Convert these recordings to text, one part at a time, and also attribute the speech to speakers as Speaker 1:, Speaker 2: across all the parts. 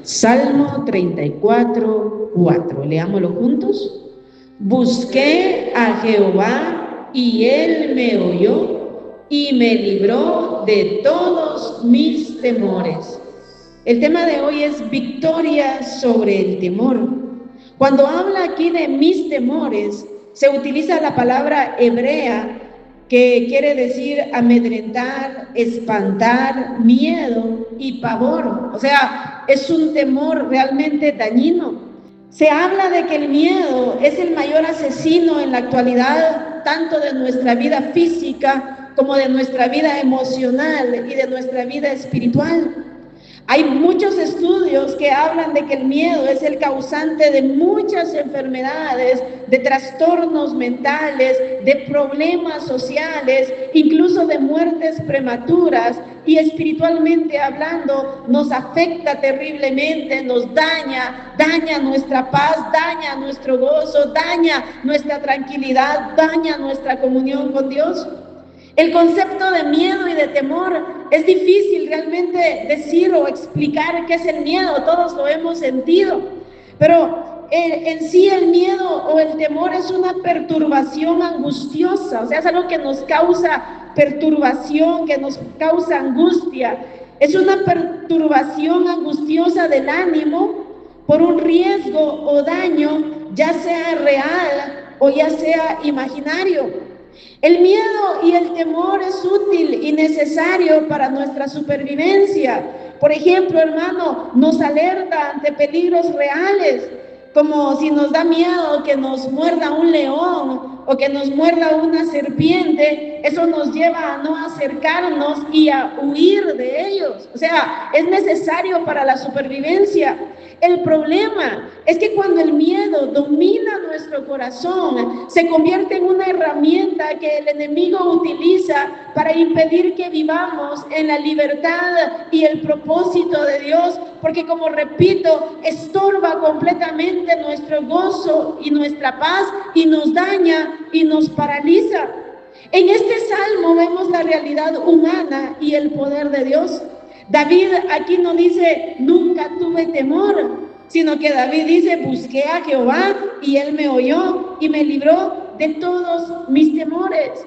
Speaker 1: Salmo 34, 4. Leámoslo juntos. Busqué a Jehová y Él me oyó y me libró de todos mis temores. El tema de hoy es victoria sobre el temor. Cuando habla aquí de mis temores, se utiliza la palabra hebrea que quiere decir amedrentar, espantar, miedo y pavor. O sea, es un temor realmente dañino. Se habla de que el miedo es el mayor asesino en la actualidad, tanto de nuestra vida física como de nuestra vida emocional y de nuestra vida espiritual. Hay muchos estudios que hablan de que el miedo es el causante de muchas enfermedades, de trastornos mentales, de problemas sociales, incluso de muertes prematuras, y espiritualmente hablando nos afecta terriblemente, nos daña nuestra paz, daña nuestro gozo, daña nuestra tranquilidad, daña nuestra comunión con Dios. El concepto de miedo y de temor es difícil realmente decir o explicar qué es el miedo, todos lo hemos sentido, pero en sí el miedo o el temor es una perturbación angustiosa, o sea, es algo que nos causa perturbación, que nos causa angustia, es una perturbación angustiosa del ánimo por un riesgo o daño, ya sea real o ya sea imaginario. El miedo y el temor es útil y necesario para nuestra supervivencia. Por ejemplo, hermano, nos alerta ante peligros reales, como si nos da miedo que nos muerda un león o que nos muerda una serpiente, eso nos lleva a no acercarnos y a huir de ellos. O sea, es necesario para la supervivencia. El problema es que cuando el miedo domina nuestro corazón, se convierte en una herramienta que el enemigo utiliza para impedir que vivamos en la libertad y el propósito de Dios, porque como repito, estorba completamente nuestro gozo y nuestra paz y nos daña y nos paraliza. En este salmo vemos la realidad humana y el poder de Dios. David aquí no dice, nunca tuve temor, sino que David dice, busqué a Jehová y Él me oyó y me libró de todos mis temores.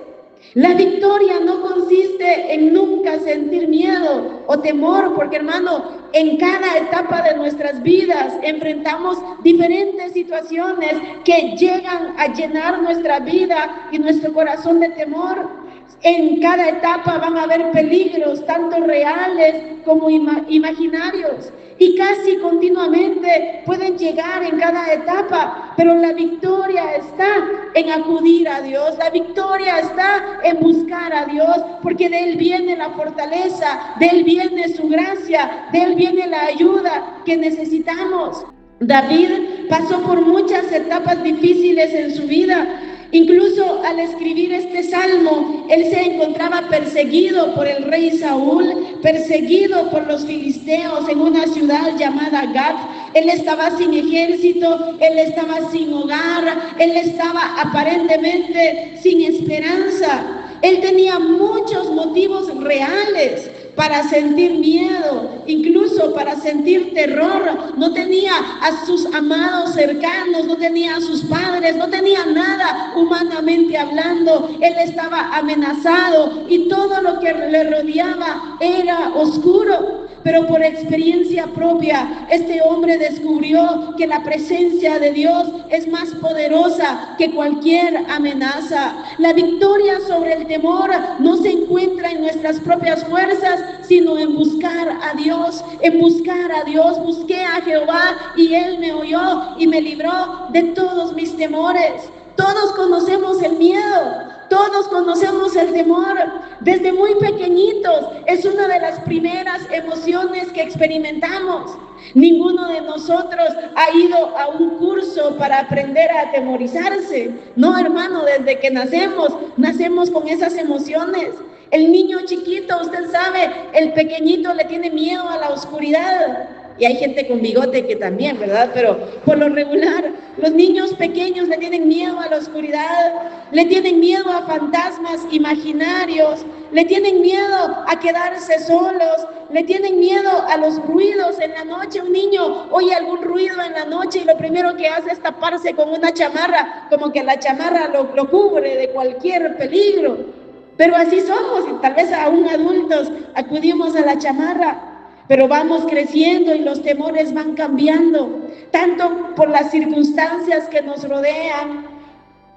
Speaker 1: La victoria no consiste en nunca sentir miedo o temor, porque hermano, en cada etapa de nuestras vidas enfrentamos diferentes situaciones que llegan a llenar nuestra vida y nuestro corazón de temor. En cada etapa van a haber peligros, tanto reales como imaginarios, y casi continuamente pueden llegar en cada etapa, pero la victoria está en acudir a Dios, la victoria está en buscar a Dios, porque de Él viene la fortaleza, de Él viene su gracia, de Él viene la ayuda que necesitamos. David pasó por muchas etapas difíciles en su vida. Incluso al escribir este salmo, él se encontraba perseguido por el rey Saúl, perseguido por los filisteos en una ciudad llamada Gat. Él estaba sin ejército, él estaba sin hogar, él estaba aparentemente sin esperanza. Él tenía muchos motivos reales para sentir miedo, incluso para sentir terror. No tenía a sus amados cercanos, no tenía a sus padres, no tenía nada humanamente hablando. Él estaba amenazado y todo lo que le rodeaba era oscuro. Pero por experiencia propia, este hombre descubrió que la presencia de Dios es más poderosa que cualquier amenaza. La victoria sobre el temor no se encuentra en nuestras propias fuerzas, sino en buscar a Dios, en buscar a Dios. Busqué a Jehová y Él me oyó y me libró de todos mis temores. Todos conocemos el miedo, todos conocemos el temor. Desde muy pequeñitos es una de las primeras emociones que experimentamos. Ninguno de nosotros ha ido a un curso para aprender a atemorizarse. No, hermano, desde que nacemos con esas emociones. El niño chiquito, usted sabe, el pequeñito le tiene miedo a la oscuridad. y hay gente con bigote que también, ¿verdad? Pero por lo regular, los niños pequeños le tienen miedo a la oscuridad, le tienen miedo a fantasmas imaginarios, le tienen miedo a quedarse solos, le tienen miedo a los ruidos en la noche. Un niño oye algún ruido en la noche y lo primero que hace es taparse con una chamarra, como que la chamarra lo cubre de cualquier peligro. Pero así somos, y tal vez aún adultos acudimos a la chamarra. Pero vamos creciendo y los temores van cambiando, tanto por las circunstancias que nos rodean,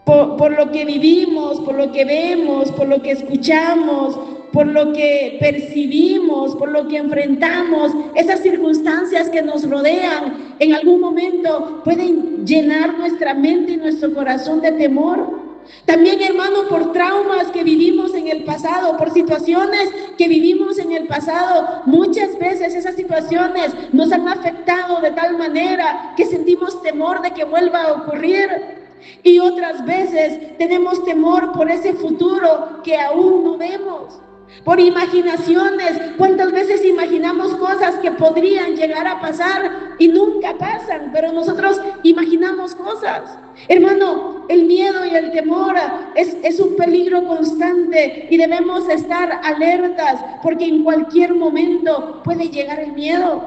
Speaker 1: por lo que vivimos, por lo que vemos, por lo que escuchamos, por lo que percibimos, por lo que enfrentamos. Esas circunstancias que nos rodean en algún momento pueden llenar nuestra mente y nuestro corazón de temor. También, hermano, por traumas que vivimos en el pasado, por situaciones que vivimos en el pasado, muchas veces esas situaciones nos han afectado de tal manera que sentimos temor de que vuelva a ocurrir. Y otras veces tenemos temor por ese futuro que aún no vemos. Por imaginaciones, ¿cuántas veces imaginamos cosas que podrían llegar a pasar y nunca pasan? Pero nosotros imaginamos cosas. Hermano, el miedo y el temor es un peligro constante y debemos estar alertas porque en cualquier momento puede llegar el miedo.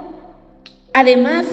Speaker 1: Además,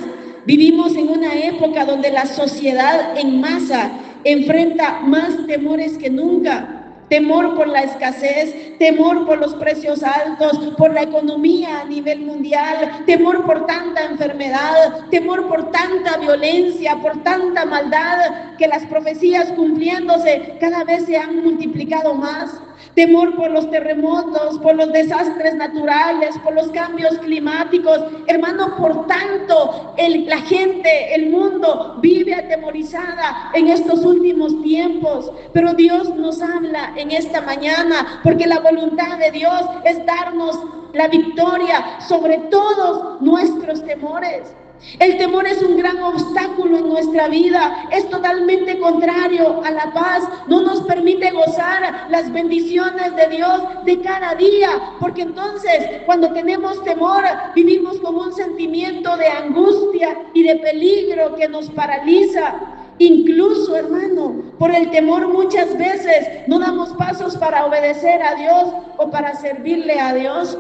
Speaker 1: vivimos en una época donde la sociedad en masa enfrenta más temores que nunca. Temor por la escasez, temor por los precios altos, por la economía a nivel mundial, temor por tanta enfermedad, temor por tanta violencia, por tanta maldad, que las profecías cumpliéndose cada vez se han multiplicado más. Temor por los terremotos, por los desastres naturales, por los cambios climáticos. Hermano, por tanto, la gente, el mundo vive atemorizada en estos últimos tiempos. Pero Dios nos habla en esta mañana, porque la voluntad de Dios es darnos la victoria sobre todos nuestros temores. El temor es un gran obstáculo en nuestra vida, es totalmente contrario a la paz, no nos permite gozar las bendiciones de Dios de cada día, porque entonces cuando tenemos temor vivimos con un sentimiento de angustia y de peligro que nos paraliza. Incluso, hermano, por el temor muchas veces no damos pasos para obedecer a Dios o para servirle a Dios.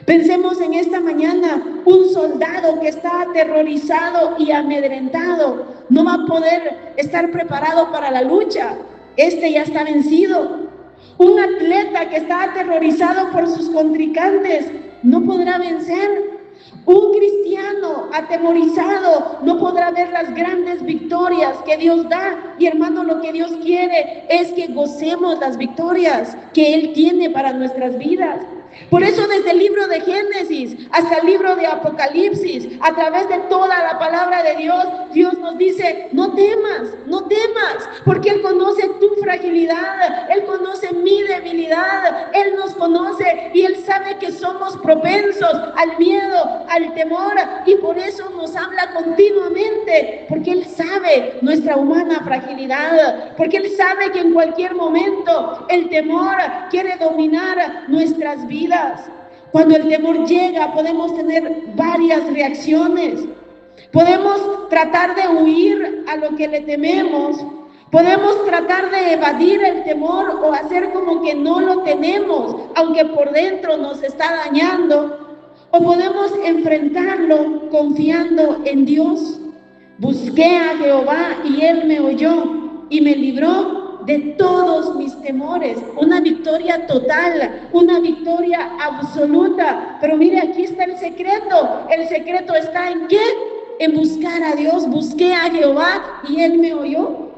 Speaker 1: Pensemos en esta mañana, un soldado que está aterrorizado y amedrentado no va a poder estar preparado para la lucha, ya está vencido. Un atleta que está aterrorizado por sus contrincantes no podrá vencer. Un cristiano atemorizado no podrá ver las grandes victorias que Dios da. Y hermano, lo que Dios quiere es que gocemos las victorias que Él tiene para nuestras vidas. Por eso desde el libro de Génesis hasta el libro de Apocalipsis, a través de toda la palabra de Dios, Dios nos dice, no temas, porque Él conoce tu fragilidad, Él conoce mi debilidad, Él nos conoce y Él sabe que somos propensos al miedo, al temor, y por eso nos habla continuamente, porque Él sabe nuestra humana fragilidad, porque Él sabe que en cualquier momento el temor quiere dominar nuestras vidas. Cuando el temor llega, podemos tener varias reacciones. Podemos tratar de huir a lo que le tememos. Podemos tratar de evadir el temor o hacer como que no lo tenemos, aunque por dentro nos está dañando. O podemos enfrentarlo confiando en Dios. Busqué a Jehová y Él me oyó y me libró de todos mis temores. Una victoria total, una victoria absoluta. Pero mire, aquí está el secreto. El secreto está ¿en qué? En buscar a Dios. Busqué a Jehová y Él me oyó.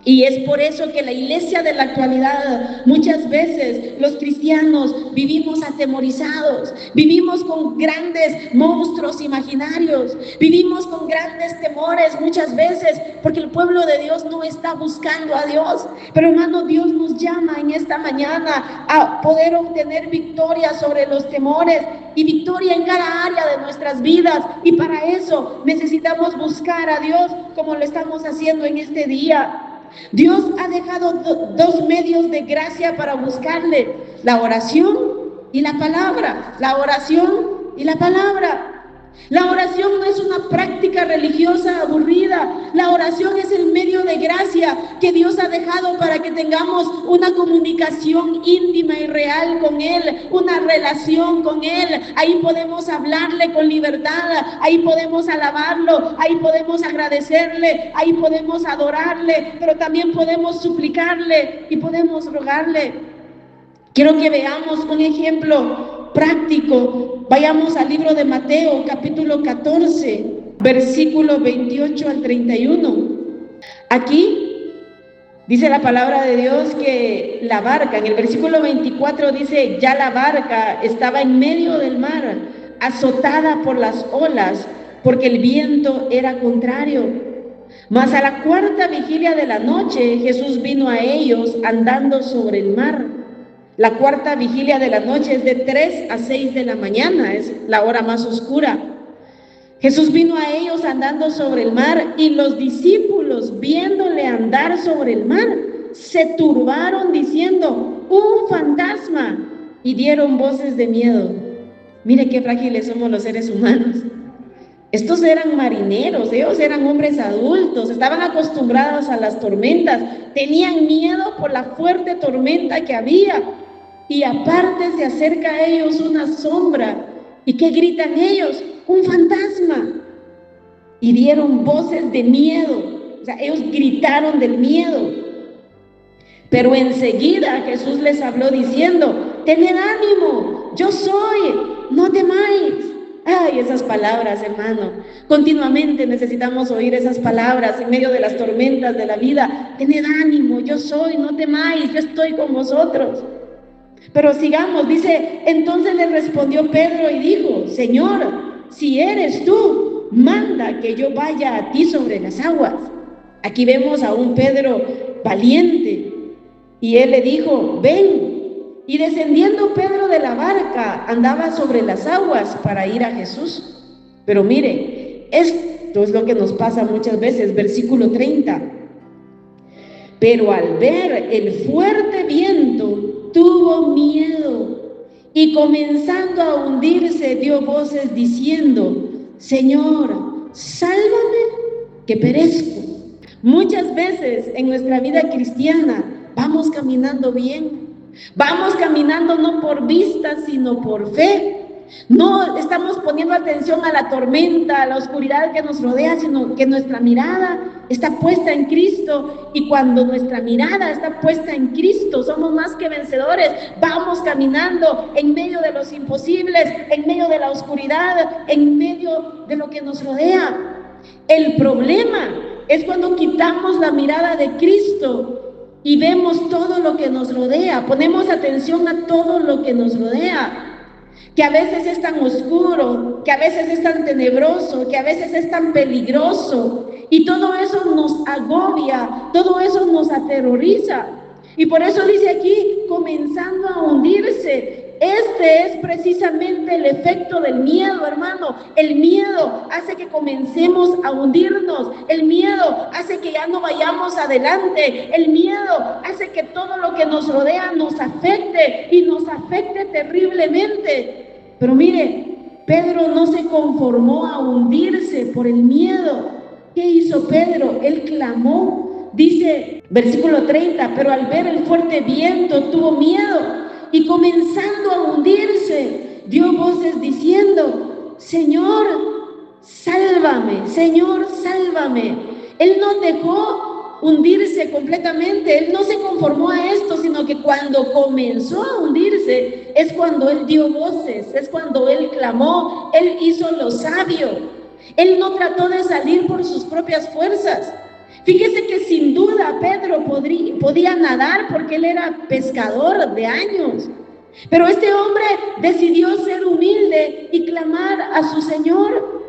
Speaker 1: Y es por eso que la iglesia de la actualidad, muchas veces los cristianos vivimos atemorizados, vivimos con grandes monstruos imaginarios, vivimos con grandes temores muchas veces porque el pueblo de Dios no está buscando a Dios. Pero hermano, Dios nos llama en esta mañana a poder obtener victoria sobre los temores y victoria en cada área de nuestras vidas. Y para eso necesitamos buscar a Dios como lo estamos haciendo en este día. Dios ha dejado dos medios de gracia para buscarle: la oración y la palabra. La oración y la palabra. La oración no es una práctica religiosa aburrida. La oración es el medio de gracia que Dios ha dejado para que tengamos una comunicación íntima y real con Él, una relación con Él. Ahí podemos hablarle con libertad, ahí podemos alabarlo, ahí podemos agradecerle, ahí podemos adorarle, pero también podemos suplicarle y podemos rogarle. Quiero que veamos un ejemplo práctico. Vayamos al libro de Mateo, capítulo 14, versículo 28 al 31. Aquí dice la palabra de Dios que la barca, en el versículo 24 dice, ya la barca estaba en medio del mar, azotada por las olas, porque el viento era contrario. Mas a la cuarta vigilia de la noche, Jesús vino a ellos andando sobre el mar. La cuarta vigilia de la noche es de 3 a 6 de la mañana, es la hora más oscura. Jesús vino a ellos andando sobre el mar y los discípulos, viéndole andar sobre el mar, se turbaron diciendo, un fantasma, y dieron voces de miedo. Mire qué frágiles somos los seres humanos. Estos eran marineros, ellos eran hombres adultos, estaban acostumbrados a las tormentas, tenían miedo por la fuerte tormenta que había. Y aparte se acerca a ellos una sombra. ¿Y qué gritan ellos? Un fantasma. Y dieron voces de miedo. O sea, ellos gritaron del miedo. Pero enseguida Jesús les habló diciendo, tened ánimo, yo soy, no temáis. Ay, esas palabras, hermano. Continuamente necesitamos oír esas palabras en medio de las tormentas de la vida. Tened ánimo, yo soy, no temáis, yo estoy con vosotros. Pero sigamos, dice, entonces le respondió Pedro y dijo, Señor, si eres tú, manda que yo vaya a ti sobre las aguas. Aquí vemos a un Pedro valiente y él le dijo, ven. Y descendiendo Pedro de la barca, andaba sobre las aguas para ir a Jesús. Pero mire, esto es lo que nos pasa muchas veces, versículo 30. Pero al ver el fuerte viento, tuvo miedo y comenzando a hundirse dio voces diciendo, Señor, sálvame que perezco. Muchas veces en nuestra vida cristiana vamos caminando bien, vamos caminando no por vista sino por fe. No estamos poniendo atención a la tormenta, a la oscuridad que nos rodea, sino que nuestra mirada está puesta en Cristo. Y cuando nuestra mirada está puesta en Cristo, somos más que vencedores. Vamos caminando en medio de los imposibles, en medio de la oscuridad, en medio de lo que nos rodea. El problema es cuando quitamos la mirada de Cristo y vemos todo lo que nos rodea, ponemos atención a todo lo que nos rodea, que a veces es tan oscuro, que a veces es tan tenebroso, que a veces es tan peligroso, y todo eso nos agobia, todo eso nos aterroriza. Y por eso dice aquí, comenzando a hundirse. Este es precisamente el efecto del miedo, hermano. El miedo hace que comencemos a hundirnos. El miedo hace que ya no vayamos adelante. El miedo hace que todo lo que nos rodea nos afecte y nos afecte terriblemente. Pero mire, Pedro no se conformó a hundirse por el miedo. ¿Qué hizo Pedro? Él clamó. Dice, versículo 30, pero al ver el fuerte viento tuvo miedo. Y comenzando a hundirse, dio voces diciendo, Señor, sálvame, Señor, sálvame. Él no dejó hundirse completamente, él no se conformó a esto, sino que cuando comenzó a hundirse, es cuando él dio voces, es cuando él clamó, él hizo lo sabio. Él no trató de salir por sus propias fuerzas. Fíjese que sin duda Pedro podía nadar porque él era pescador de años. Pero este hombre decidió ser humilde y clamar a su Señor.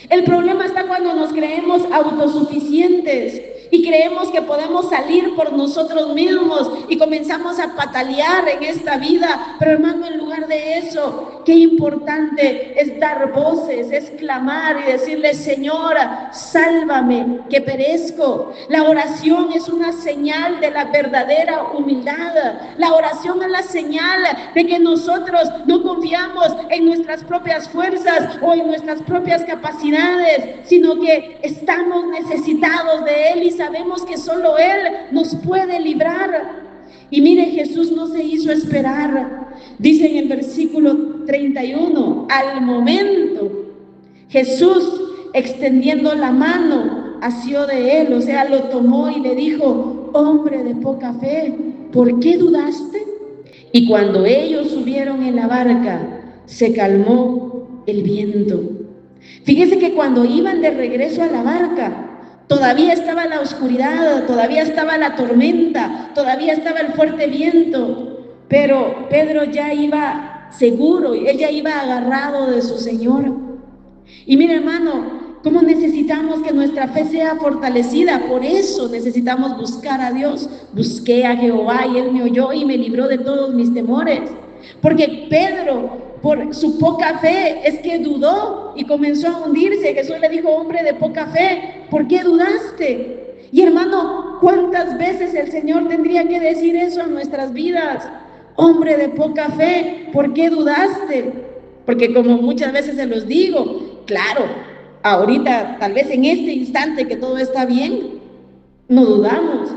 Speaker 1: El problema está cuando nos creemos autosuficientes Y creemos que podemos salir por nosotros mismos y comenzamos a patalear en esta vida. Pero hermano, en lugar de eso, qué importante es dar voces, es clamar y decirle: Señora, sálvame, que perezco. La oración es una señal de la verdadera humildad. La oración es la señal de que nosotros no confiamos en nuestras propias fuerzas o en nuestras propias capacidades, sino que estamos necesitados de Él y sabemos que solo Él nos puede librar. Y mire, Jesús no se hizo esperar. Dice en el versículo 31, al momento, Jesús, extendiendo la mano, asió de él, o sea, lo tomó y le dijo: hombre de poca fe, ¿por qué dudaste? Y cuando ellos subieron en la barca, se calmó el viento. Fíjese que cuando iban de regreso a la barca, todavía estaba la oscuridad, todavía estaba la tormenta, todavía estaba el fuerte viento, pero Pedro ya iba seguro, él ya iba agarrado de su Señor. Y mira, hermano, cómo necesitamos que nuestra fe sea fortalecida. Por eso necesitamos buscar a Dios. Busqué a Jehová y Él me oyó y me libró de todos mis temores. Porque Pedro, por su poca fe, es que dudó y comenzó a hundirse. Jesús le dijo: hombre de poca fe, ¿por qué dudaste? Y hermano, ¿cuántas veces el Señor tendría que decir eso en nuestras vidas? Hombre de poca fe, ¿por qué dudaste? Porque como muchas veces se los digo, claro, ahorita, tal vez en este instante que todo está bien, no dudamos.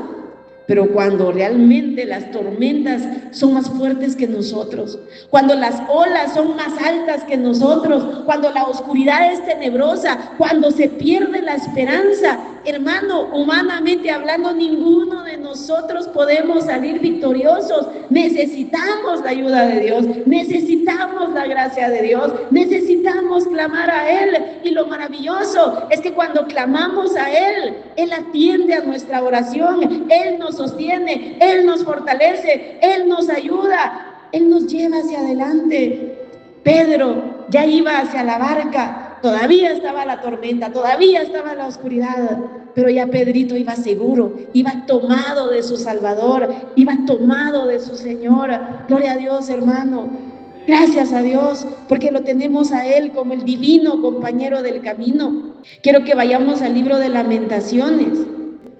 Speaker 1: Pero cuando realmente las tormentas son más fuertes que nosotros, cuando las olas son más altas que nosotros, cuando la oscuridad es tenebrosa, cuando se pierde la esperanza, hermano, humanamente hablando, ninguno de nosotros podemos salir victoriosos. Necesitamos la ayuda de Dios, necesitamos la gracia de Dios, necesitamos clamar a Él. Y lo maravilloso es que cuando clamamos a Él, Él atiende a nuestra oración, Él nos sostiene, Él nos fortalece, Él nos ayuda, Él nos lleva hacia adelante. Pedro ya iba hacia la barca, todavía estaba la tormenta, todavía estaba la oscuridad, pero ya Pedrito iba seguro, iba tomado de su Salvador, iba tomado de su Señor. Gloria a Dios, hermano. Gracias a Dios, porque lo tenemos a Él como el divino compañero del camino. Quiero que vayamos al libro de Lamentaciones,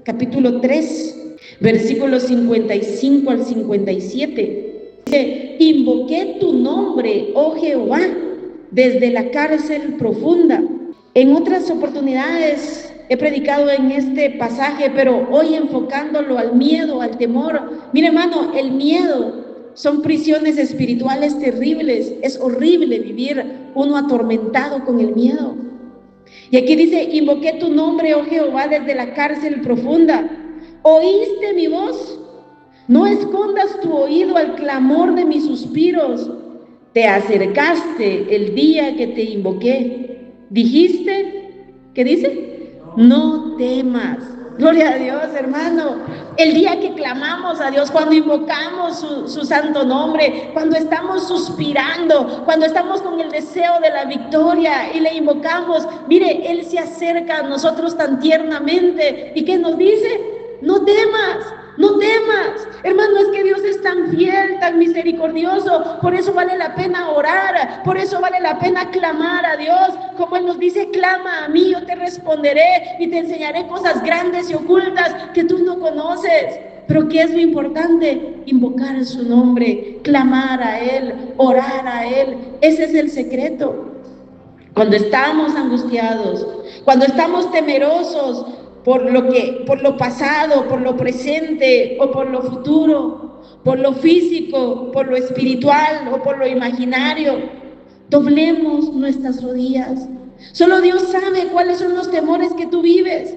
Speaker 1: capítulo 3, versículos 55 al 57. Dice: invoqué tu nombre, oh Jehová, desde la cárcel profunda. En otras oportunidades he predicado en este pasaje, pero hoy enfocándolo al miedo, al temor. Mire, hermano, el miedo son prisiones espirituales terribles. Es horrible vivir uno atormentado con el miedo. Y aquí dice: invoqué tu nombre, oh Jehová, desde la cárcel profunda. ¿Oíste mi voz? No escondas tu oído al clamor de mis suspiros. Te acercaste el día que te invoqué. Dijiste, ¿qué dice? No temas. Gloria a Dios, hermano. El día que clamamos a Dios, cuando invocamos su santo nombre, cuando estamos suspirando, cuando estamos con el deseo de la victoria y le invocamos, mire, Él se acerca a nosotros tan tiernamente. ¿Y qué nos dice? No temas. No temas, hermano, es que Dios es tan fiel, tan misericordioso. Por eso vale la pena orar, por eso vale la pena clamar a Dios. Como Él nos dice: clama a mí, yo te responderé y te enseñaré cosas grandes y ocultas que tú no conoces. Pero ¿qué es lo importante? Invocar su nombre, clamar a Él, orar a Él. Ese es el secreto. Cuando estamos angustiados, cuando estamos temerosos por lo pasado, por lo presente o por lo futuro, por lo físico, por lo espiritual o por lo imaginario, doblemos nuestras rodillas. Solo Dios sabe cuáles son los temores que tú vives.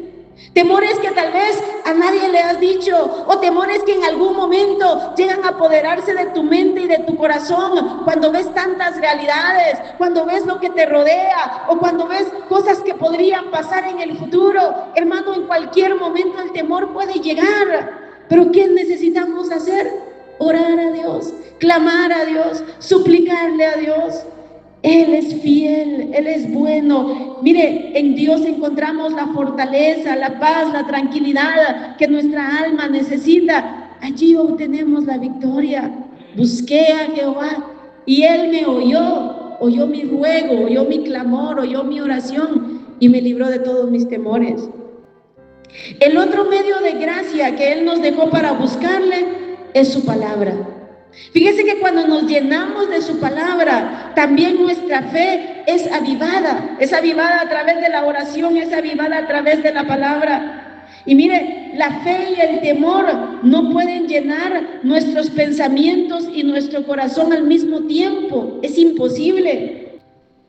Speaker 1: Temores que tal vez a nadie le has dicho, o temores que en algún momento llegan a apoderarse de tu mente y de tu corazón cuando ves tantas realidades, cuando ves lo que te rodea o cuando ves cosas que podrían pasar en el futuro. Hermano, en cualquier momento el temor puede llegar, pero ¿qué necesitamos hacer? Orar a Dios, clamar a Dios, suplicarle a Dios. Él es fiel, Él es bueno. Mire, en Dios encontramos la fortaleza, la paz, la tranquilidad que nuestra alma necesita. Allí obtenemos la victoria. Busqué a Jehová y Él me oyó mi ruego, oyó mi clamor, oyó mi oración y me libró de todos mis temores. El otro medio de gracia que Él nos dejó para buscarle es su palabra. Fíjese que cuando nos llenamos de su palabra, también nuestra fe es avivada a través de la oración, es avivada a través de la palabra. Y mire, la fe y el temor no pueden llenar nuestros pensamientos y nuestro corazón al mismo tiempo, es imposible.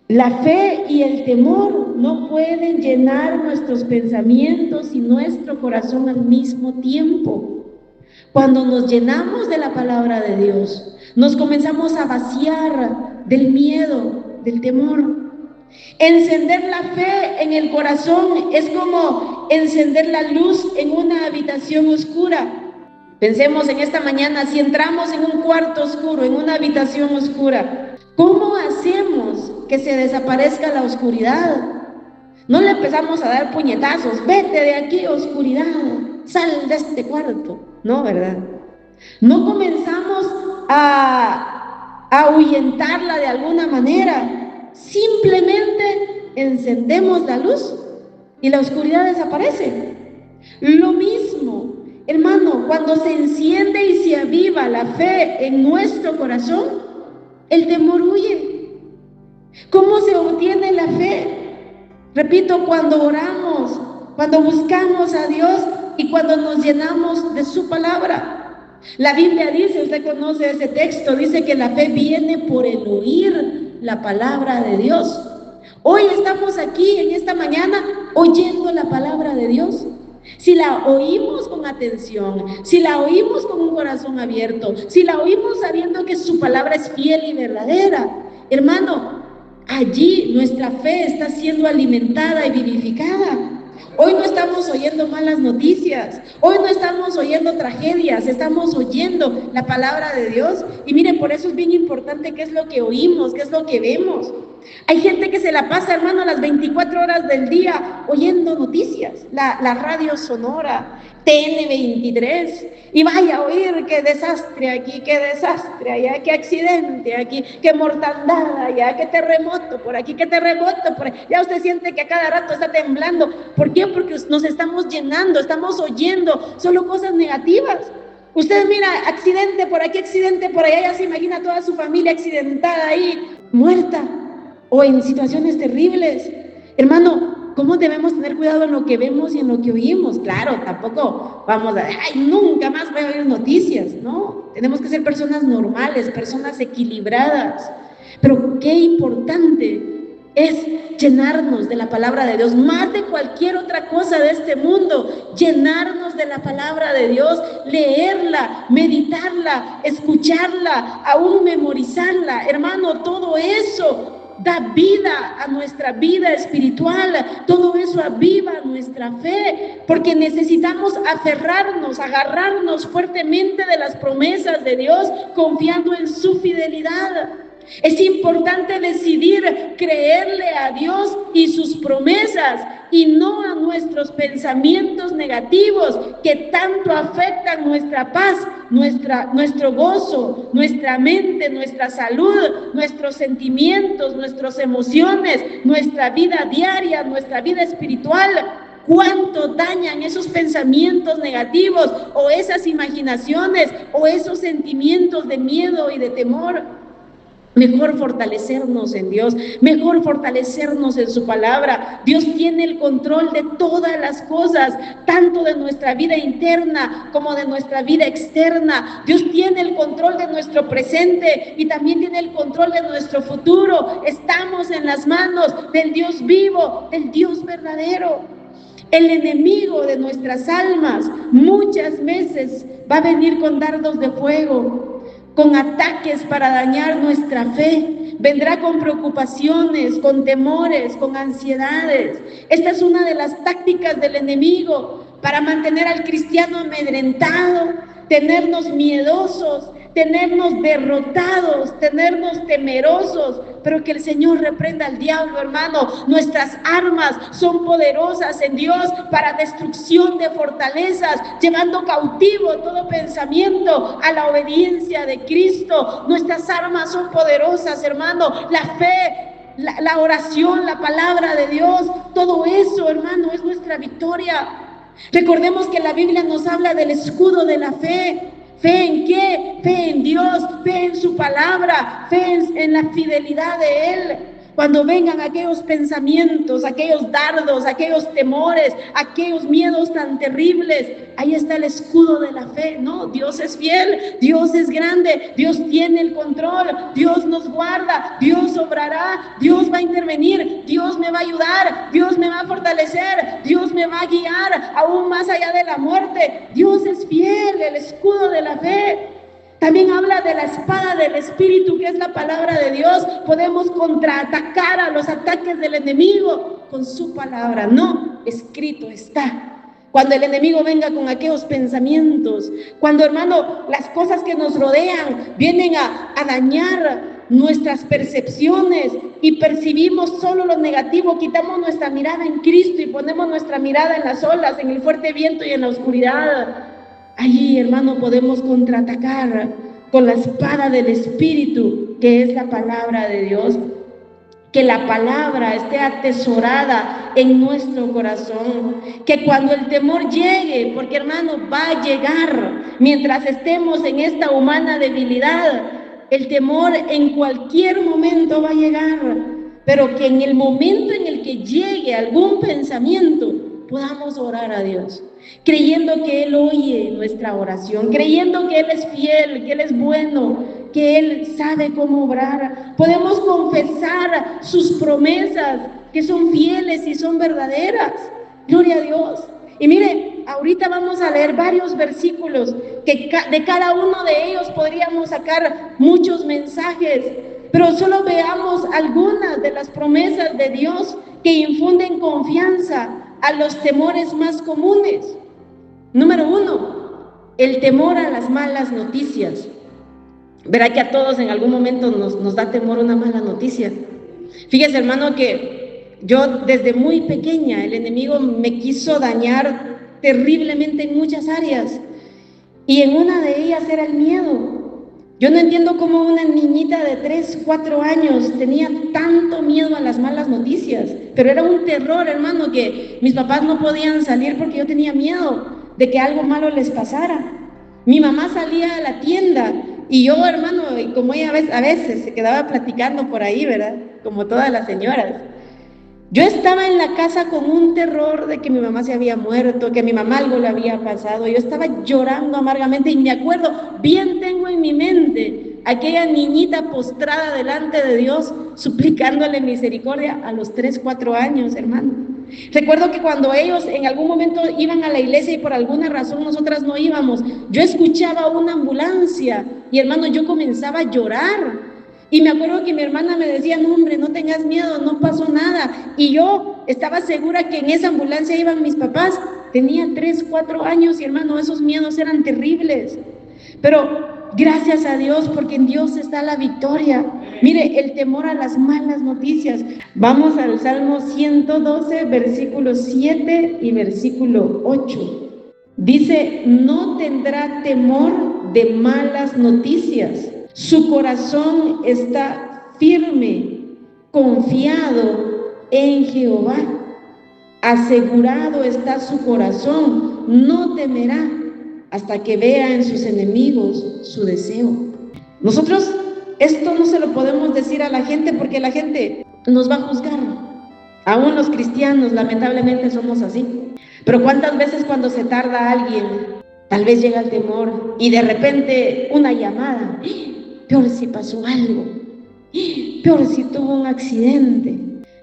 Speaker 1: La fe y el temor no pueden llenar nuestros pensamientos y nuestro corazón al mismo tiempo. Cuando nos llenamos de la palabra de Dios, nos comenzamos a vaciar del miedo, del temor. Encender la fe en el corazón es como encender la luz en una habitación oscura. Pensemos en esta mañana, si entramos en un cuarto oscuro, en una habitación oscura, ¿cómo hacemos que se desaparezca la oscuridad? No le empezamos a dar puñetazos, vete de aquí, oscuridad, sal de este cuarto. No, ¿verdad? No comenzamos a ahuyentarla de alguna manera. Simplemente encendemos la luz y la oscuridad desaparece. Lo mismo, hermano, cuando se enciende y se aviva la fe en nuestro corazón, el temor huye. ¿Cómo se obtiene la fe? Repito, cuando oramos, cuando buscamos a Dios y cuando nos llenamos de su palabra. La Biblia dice, usted conoce ese texto, dice que la fe viene por el oír la palabra de Dios. Hoy estamos aquí en esta mañana oyendo la palabra de Dios. Si la oímos con atención, si la oímos con un corazón abierto, si la oímos sabiendo que su palabra es fiel y verdadera, hermano, allí nuestra fe está siendo alimentada y vivificada. Hoy no estamos oyendo malas noticias, hoy no estamos oyendo tragedias, estamos oyendo la palabra de Dios. Y miren, por eso es bien importante qué es lo que oímos, qué es lo que vemos. Hay gente que se la pasa, hermano, las 24 horas del día oyendo noticias, la radio sonora, TN23, y vaya a oír qué desastre aquí, qué desastre allá, qué accidente aquí, qué mortandad allá, qué terremoto por aquí, qué terremoto por ahí. Ya usted siente que a cada rato está temblando. ¿Por qué? Porque nos estamos llenando, estamos oyendo solo cosas negativas. Usted mira, accidente por aquí, accidente por allá, ya se imagina toda su familia accidentada ahí, muerta, o en situaciones terribles. Hermano, ¿cómo debemos tener cuidado en lo que vemos y en lo que oímos? Claro, tampoco vamos a, nunca más voy a oír noticias, ¿no? Tenemos que ser personas normales, personas equilibradas. Pero qué importante es llenarnos de la palabra de Dios, más de cualquier otra cosa de este mundo, llenarnos de la palabra de Dios, leerla, meditarla, escucharla, aún memorizarla. Hermano, todo eso da vida a nuestra vida espiritual, todo eso aviva nuestra fe, porque necesitamos aferrarnos, agarrarnos fuertemente de las promesas de Dios, confiando en su fidelidad. Es importante decidir creerle a Dios y sus promesas y no a nuestros pensamientos negativos que tanto afectan nuestra paz, nuestro gozo, nuestra mente, nuestra salud, nuestros sentimientos, nuestras emociones, nuestra vida diaria, nuestra vida espiritual. ¿Cuánto dañan esos pensamientos negativos o esas imaginaciones o esos sentimientos de miedo y de temor? Mejor fortalecernos en Dios, mejor fortalecernos en su palabra. Dios tiene el control de todas las cosas, tanto de nuestra vida interna como de nuestra vida externa. Dios tiene el control de nuestro presente y también tiene el control de nuestro futuro. Estamos en las manos del Dios vivo, del Dios verdadero. El enemigo de nuestras almas muchas veces va a venir con dardos de fuego, con ataques para dañar nuestra fe. Vendrá con preocupaciones, con temores, con ansiedades. Esta es una de las tácticas del enemigo para mantener al cristiano amedrentado, tenernos miedosos, tenernos derrotados, tenernos temerosos, pero que el Señor reprenda al diablo, hermano. Nuestras armas son poderosas en Dios para destrucción de fortalezas, llevando cautivo todo pensamiento a la obediencia de Cristo. Nuestras armas son poderosas, hermano. La fe, la oración, la palabra de Dios, todo eso, hermano, es nuestra victoria. Recordemos que la Biblia nos habla del escudo de la fe. ¿Fe en qué? Fe en Dios, fe en su palabra, fe en la fidelidad de Él. Cuando vengan aquellos pensamientos, aquellos dardos, aquellos temores, aquellos miedos tan terribles, ahí está el escudo de la fe, ¿no? Dios es fiel, Dios es grande, Dios tiene el control, Dios nos guarda, Dios obrará, Dios va a intervenir, Dios me va a ayudar, Dios me va a fortalecer, Dios me va a guiar aún más allá de la muerte. Dios es fiel, el escudo de la fe. También habla de la espada del Espíritu, que es la palabra de Dios. Podemos contraatacar a los ataques del enemigo con su palabra. No, escrito está. Cuando el enemigo venga con aquellos pensamientos, cuando, hermano, las cosas que nos rodean vienen a dañar nuestras percepciones y percibimos solo lo negativo, quitamos nuestra mirada en Cristo y ponemos nuestra mirada en las olas, en el fuerte viento y en la oscuridad. Allí, hermano, podemos contraatacar con la espada del Espíritu, que es la palabra de Dios. Que la palabra esté atesorada en nuestro corazón. Que cuando el temor llegue, porque, hermano, va a llegar mientras estemos en esta humana debilidad, el temor en cualquier momento va a llegar. Pero que en el momento en el que llegue algún pensamiento, podamos orar a Dios, creyendo que Él oye nuestra oración, creyendo que Él es fiel, que Él es bueno, que Él sabe cómo obrar. Podemos confesar sus promesas, que son fieles y son verdaderas. Gloria a Dios. Y mire, ahorita vamos a leer varios versículos, que de cada uno de ellos podríamos sacar muchos mensajes, pero solo veamos algunas de las promesas de Dios que infunden confianza a los temores más comunes. Número 1, el temor a las malas noticias. Verá que a todos en algún momento nos da temor una mala noticia. Fíjese, hermano, que yo desde muy pequeña el enemigo me quiso dañar terriblemente en muchas áreas, y en una de ellas era el miedo. Yo no entiendo cómo una niñita de 3, 4 años tenía tanto miedo a las malas noticias, pero era un terror, hermano, que mis papás no podían salir porque yo tenía miedo de que algo malo les pasara. Mi mamá salía a la tienda y yo, hermano, como ella a veces se quedaba platicando por ahí, ¿verdad? Como todas las señoras. Yo estaba en la casa con un terror de que mi mamá se había muerto, que a mi mamá algo le había pasado. Yo estaba llorando amargamente y me acuerdo, bien tengo en mi mente aquella niñita postrada delante de Dios, suplicándole misericordia a los 3, 4 años, hermano. Recuerdo que cuando ellos en algún momento iban a la iglesia y por alguna razón nosotras no íbamos, yo escuchaba una ambulancia y, hermano, yo comenzaba a llorar. Y me acuerdo que mi hermana me decía, no, hombre, no tengas miedo, no pasó nada. Y yo estaba segura que en esa ambulancia iban mis papás. Tenía 3, 4 años y, hermano, esos miedos eran terribles. Pero gracias a Dios, porque en Dios está la victoria. Mire, el temor a las malas noticias. Vamos al Salmo 112, versículo 7 y versículo 8. Dice, no tendrá temor de malas noticias. Su corazón está firme, confiado en Jehová. Asegurado está su corazón, no temerá hasta que vea en sus enemigos su deseo. Nosotros esto no se lo podemos decir a la gente porque la gente nos va a juzgar. Aún los cristianos lamentablemente somos así. Pero ¿cuántas veces cuando se tarda alguien, tal vez llega el temor y de repente una llamada? Peor si pasó algo, peor si tuvo un accidente,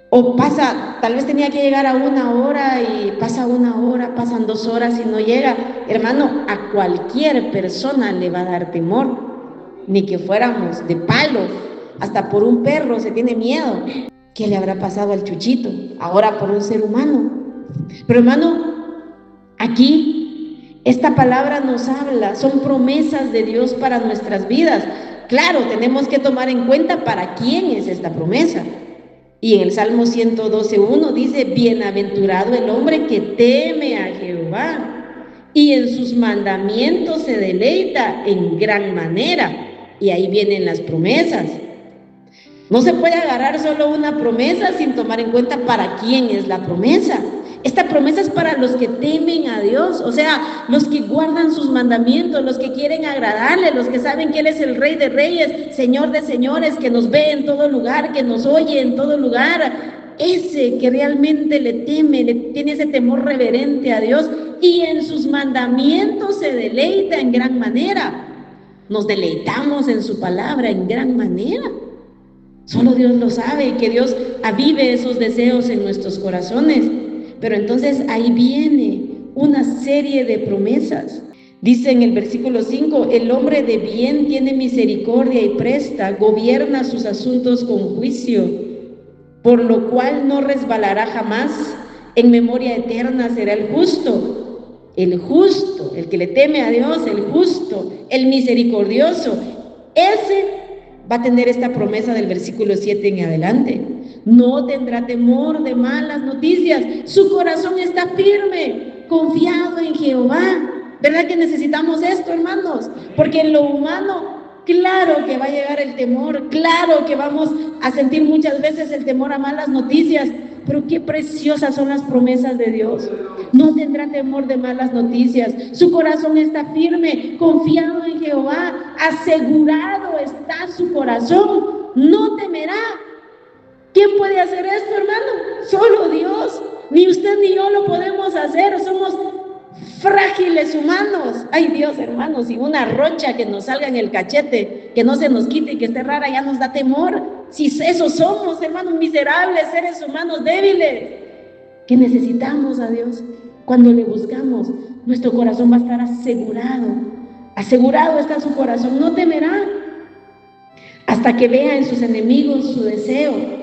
Speaker 1: o pasa, tal vez tenía que llegar a 1 hora y pasa 1 hora, pasan 2 horas y no llega. Hermano, a cualquier persona le va a dar temor, ni que fuéramos de palo, hasta por un perro se tiene miedo. ¿Qué le habrá pasado al Chuchito? Ahora por un ser humano. Pero, hermano, aquí Esta palabra nos habla, son promesas de Dios para nuestras vidas. Claro, tenemos que tomar en cuenta para quién es esta promesa. Y en el Salmo 112:1 dice: bienaventurado el hombre que teme a Jehová y en sus mandamientos se deleita en gran manera. Y ahí vienen las promesas. No se puede agarrar solo una promesa sin tomar en cuenta para quién es la promesa. Esta promesa es para los que temen a Dios, o sea, los que guardan sus mandamientos, los que quieren agradarle, los que saben que Él es el Rey de Reyes, Señor de Señores, que nos ve en todo lugar, que nos oye en todo lugar. Ese que realmente le teme, tiene ese temor reverente a Dios y en sus mandamientos se deleita en gran manera. Nos deleitamos en su palabra en gran manera. Solo Dios lo sabe, y que Dios avive esos deseos en nuestros corazones. Pero entonces ahí viene una serie de promesas. Dice en el versículo 5: el hombre de bien tiene misericordia y presta, gobierna sus asuntos con juicio, por lo cual no resbalará jamás, en memoria eterna será el justo, el que le teme a Dios, el justo, el misericordioso. Ese va a tener esta promesa del versículo 7 en adelante. No tendrá temor de malas noticias. Su corazón está firme, confiado en Jehová. ¿Verdad que necesitamos esto, hermanos? Porque en lo humano, claro que va a llegar el temor, claro que vamos a sentir muchas veces el temor a malas noticias, pero qué preciosas son las promesas de Dios. No tendrá temor de malas noticias. Su corazón está firme, confiado en Jehová, asegurado está su corazón, no temerá. ¿Quién puede hacer esto, hermano? Solo Dios. Ni usted ni yo lo podemos hacer. Somos frágiles humanos. Ay, Dios, hermanos, y una rocha que nos salga en el cachete, que no se nos quite y que esté rara, ya nos da temor. Si eso somos, hermanos, miserables, seres humanos débiles, que necesitamos a Dios. Cuando le buscamos, nuestro corazón va a estar asegurado. Asegurado está su corazón, no temerá hasta que vea en sus enemigos su deseo.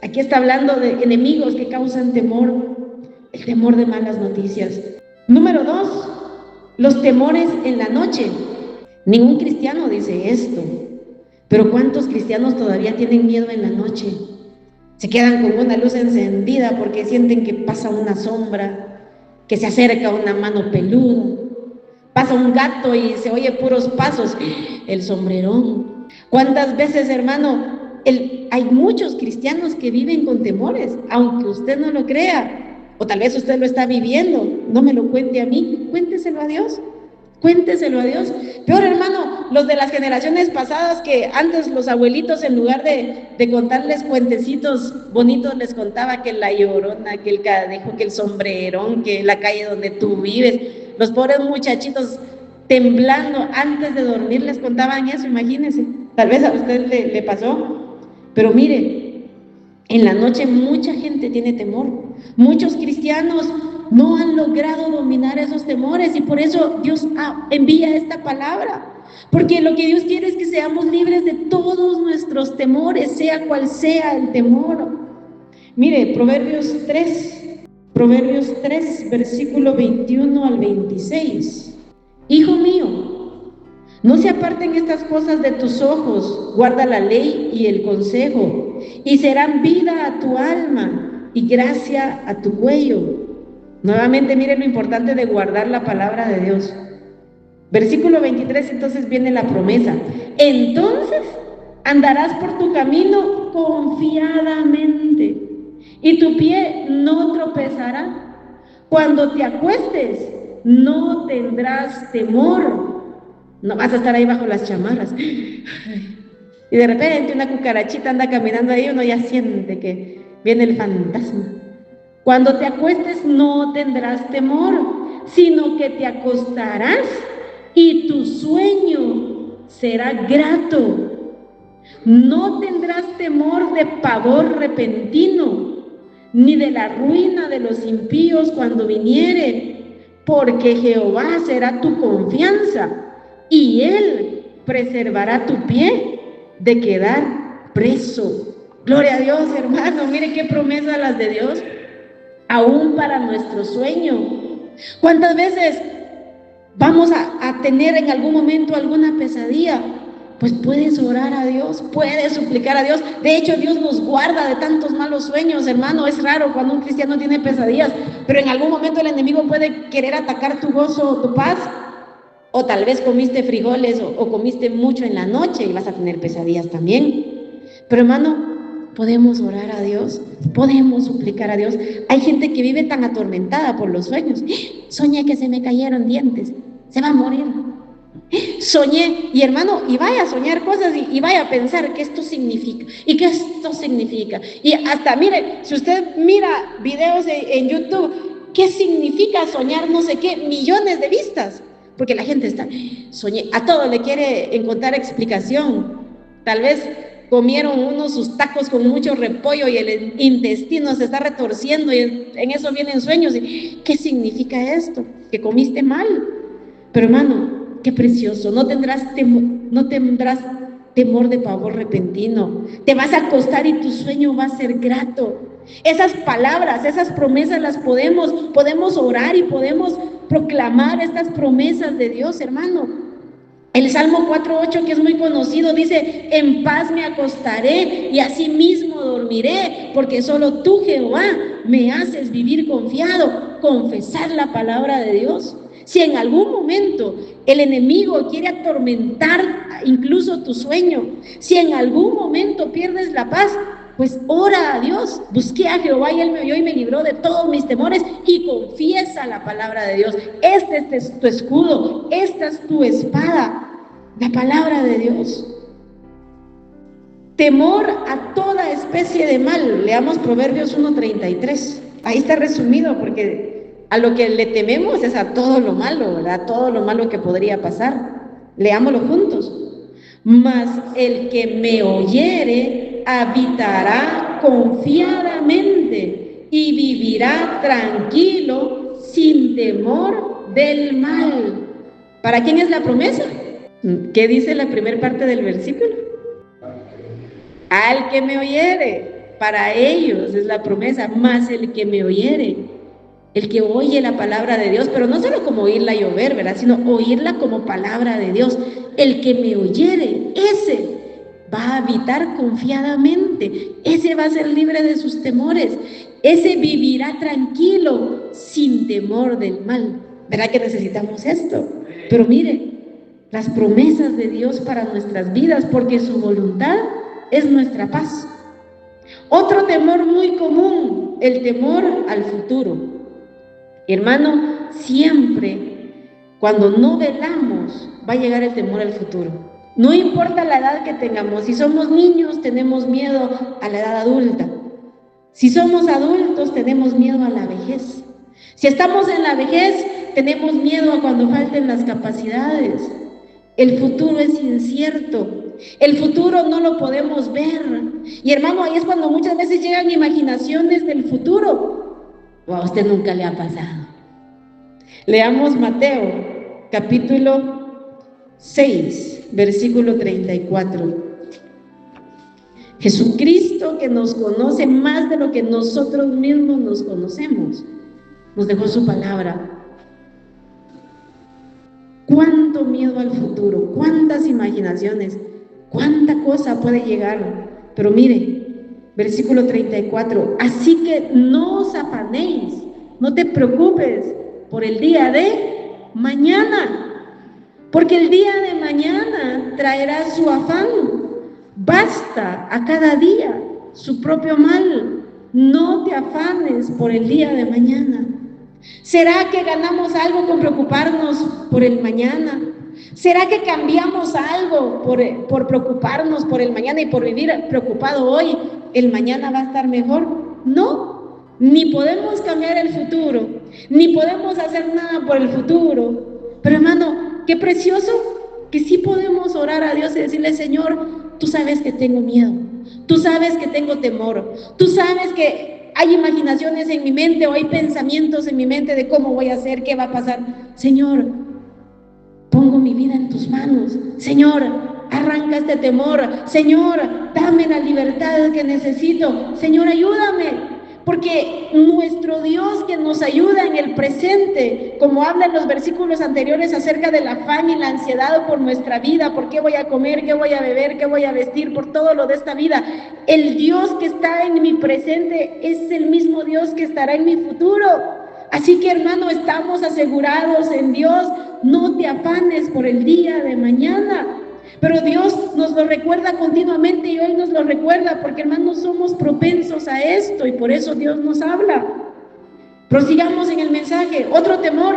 Speaker 1: Aquí está hablando de enemigos que causan temor, el temor de malas noticias. Número 2, los temores en la noche. Ningún cristiano dice esto, pero ¿cuántos cristianos todavía tienen miedo en la noche? Se quedan con una luz encendida porque sienten que pasa una sombra, que se acerca una mano peluda, pasa un gato y se oye puros pasos, el sombrerón. ¿Cuántas veces, hermano, hay muchos cristianos que viven con temores, aunque usted no lo crea, o tal vez usted lo está viviendo? No me lo cuente a mí, cuénteselo a Dios. Cuénteselo a Dios. Peor, hermano, los de las generaciones pasadas, que antes los abuelitos, en lugar de contarles cuentecitos bonitos, les contaba que la llorona, que el cadejo, que el sombrerón, que la calle donde tú vives. Los pobres muchachitos temblando antes de dormir les contaban eso, imagínense. Tal vez a usted le pasó. Pero mire, en la noche mucha gente tiene temor. Muchos cristianos no han logrado dominar esos temores, y por eso Dios envía esta palabra, porque lo que Dios quiere es que seamos libres de todos nuestros temores, sea cual sea el temor. Mire, Proverbios 3, versículo 21 al 26. Hijo mío, no se aparten estas cosas de tus ojos, guarda la ley y el consejo, y serán vida a tu alma y gracia a tu cuello. Nuevamente, miren lo importante de guardar la palabra de Dios. Versículo 23, entonces viene la promesa. Entonces andarás por tu camino confiadamente, y tu pie no tropezará. Cuando te acuestes, no tendrás temor. No vas a estar ahí bajo las chamarras. Y de repente una cucarachita anda caminando ahí, uno ya siente que viene el fantasma. Cuando te acuestes no tendrás temor, sino que te acostarás y tu sueño será grato. No tendrás temor de pavor repentino, ni de la ruina de los impíos cuando viniere, porque Jehová será tu confianza, y Él preservará tu pie de quedar preso. Gloria a Dios, hermano. Mire qué promesa las de Dios, aún para nuestro sueño. ¿Cuántas veces vamos a tener en algún momento alguna pesadilla, pues puedes orar a Dios, puedes suplicar a Dios. De hecho, Dios nos guarda de tantos malos sueños, hermano. Es raro cuando un cristiano tiene pesadillas, pero en algún momento el enemigo puede querer atacar tu gozo o tu paz. O tal vez comiste frijoles o comiste mucho en la noche y vas a tener pesadillas también. Pero hermano, podemos orar a Dios, podemos suplicar a Dios. Hay gente que vive tan atormentada por los sueños. Soñé que se me cayeron dientes, se va a morir. Soñé, y hermano, y vaya a soñar cosas y vaya a pensar qué esto significa y qué esto significa. Y hasta, mire, si usted mira videos en YouTube, ¿qué significa soñar no sé qué? Millones de vistas. Porque la gente está, soñé, a todo le quiere encontrar explicación. Tal vez comieron unos sus tacos con mucho repollo y el intestino se está retorciendo y en eso vienen sueños. ¿Qué significa esto? Que comiste mal. Pero hermano, qué precioso, no tendrás temor de pavor repentino. Te vas a acostar y tu sueño va a ser grato. Esas palabras, esas promesas las podemos orar y podemos proclamar estas promesas de Dios, hermano. El Salmo 4:8, que es muy conocido, dice: en paz me acostaré y asimismo dormiré, porque solo tú, Jehová, me haces vivir confiado. Confesar la palabra de Dios. Si en algún momento el enemigo quiere atormentar incluso tu sueño, si en algún momento pierdes la paz, pues ora a Dios. Busqué a Jehová y Él me oyó y me libró de todos mis temores. Y confiesa la palabra de Dios. Este es tu escudo, esta es tu espada, la palabra de Dios. Temor a toda especie de mal. Leamos Proverbios 1:33. Ahí está resumido, porque a lo que le tememos es a todo lo malo, ¿verdad? Todo lo malo que podría pasar. Leámoslo juntos. Mas el que me oyere habitará confiadamente y vivirá tranquilo sin temor del mal. ¿Para quién es la promesa? ¿Qué dice la primera parte del versículo? Al que me oyere, para ellos es la promesa. Más el que me oyere, el que oye la palabra de Dios, pero no solo como oírla llover, ¿verdad? Sino oírla como palabra de Dios. El que me oyere, ese va a habitar confiadamente, ese va a ser libre de sus temores, ese vivirá tranquilo sin temor del mal. ¿Verdad que necesitamos esto? Pero mire, las promesas de Dios para nuestras vidas, porque su voluntad es nuestra paz. Otro temor muy común, el temor al futuro. Hermano, siempre cuando no velamos va a llegar el temor al futuro. No importa la edad que tengamos. Si somos niños, tenemos miedo a la edad adulta. Si somos adultos, tenemos miedo a la vejez. Si estamos en la vejez, tenemos miedo a cuando falten las capacidades. El futuro es incierto. El futuro no lo podemos ver. Y hermano, ahí es cuando muchas veces llegan imaginaciones del futuro. O a usted nunca le ha pasado. Leamos Mateo, capítulo 6. Versículo 34. Jesucristo, que nos conoce más de lo que nosotros mismos nos conocemos, nos dejó su palabra. Cuánto miedo al futuro, cuántas imaginaciones, cuánta cosa puede llegar. Pero mire, versículo 34. Así que no os afanéis, no te preocupes por el día de mañana, porque el día de mañana traerá su afán. Basta a cada día su propio mal. No te afanes por el día de mañana. ¿Será que ganamos algo con preocuparnos por el mañana? ¿Será que cambiamos algo por preocuparnos por el mañana y por vivir preocupado hoy? ¿El mañana va a estar mejor? No, ni podemos cambiar el futuro, ni podemos hacer nada por el futuro. Pero hermano, qué precioso que sí podemos orar a Dios y decirle: Señor, tú sabes que tengo miedo, tú sabes que tengo temor, tú sabes que hay imaginaciones en mi mente o hay pensamientos en mi mente de cómo voy a hacer, qué va a pasar. Señor, pongo mi vida en tus manos. Señor, arranca este temor. Señor, dame la libertad que necesito. Señor, ayúdame. Porque nuestro Dios que nos ayuda en el presente, como habla en los versículos anteriores acerca del afán y la ansiedad por nuestra vida, por qué voy a comer, qué voy a beber, qué voy a vestir, por todo lo de esta vida, el Dios que está en mi presente es el mismo Dios que estará en mi futuro. Así que, hermano, estamos asegurados en Dios. No te afanes por el día de mañana. Pero Dios nos lo recuerda continuamente y hoy nos lo recuerda porque, hermanos, somos propensos a esto y por eso Dios nos habla. Prosigamos en el mensaje. Otro temor.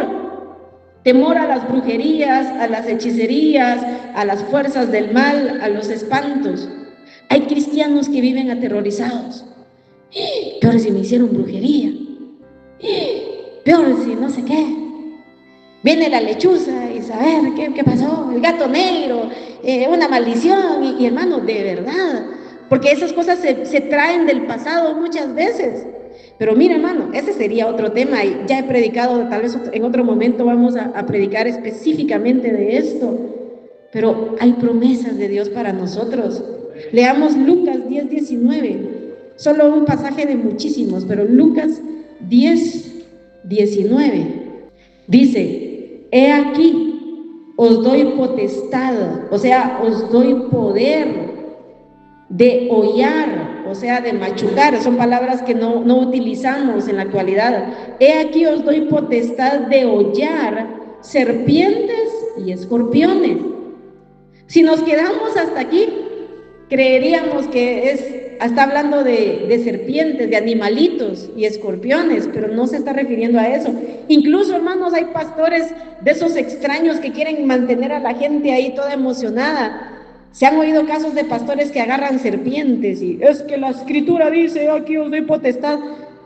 Speaker 1: Temor a las brujerías, a las hechicerías, a las fuerzas del mal, a los espantos. Hay cristianos que viven aterrorizados. Peor si me hicieron brujería. Peor si no sé qué. Viene la lechuza y saber qué pasó, el gato negro, una maldición, y hermano, de verdad, porque esas cosas se traen del pasado muchas veces. Pero mira, hermano, ese sería otro tema y ya he predicado, tal vez en otro momento vamos a predicar específicamente de esto, pero hay promesas de Dios para nosotros. Leamos Lucas 10:19, solo un pasaje de muchísimos, pero Lucas 10:19 dice: he aquí, os doy potestad, o sea, os doy poder de hollar, o sea, de machucar. Son palabras que no utilizamos en la actualidad. He aquí, os doy potestad de hollar serpientes y escorpiones. Si nos quedamos hasta aquí, creeríamos que está hablando de serpientes, de animalitos y escorpiones, pero no se está refiriendo a eso. Incluso, hermanos, hay pastores de esos extraños que quieren mantener a la gente ahí toda emocionada. Se han oído casos de pastores que agarran serpientes y es que la escritura dice, aquí os doy potestad.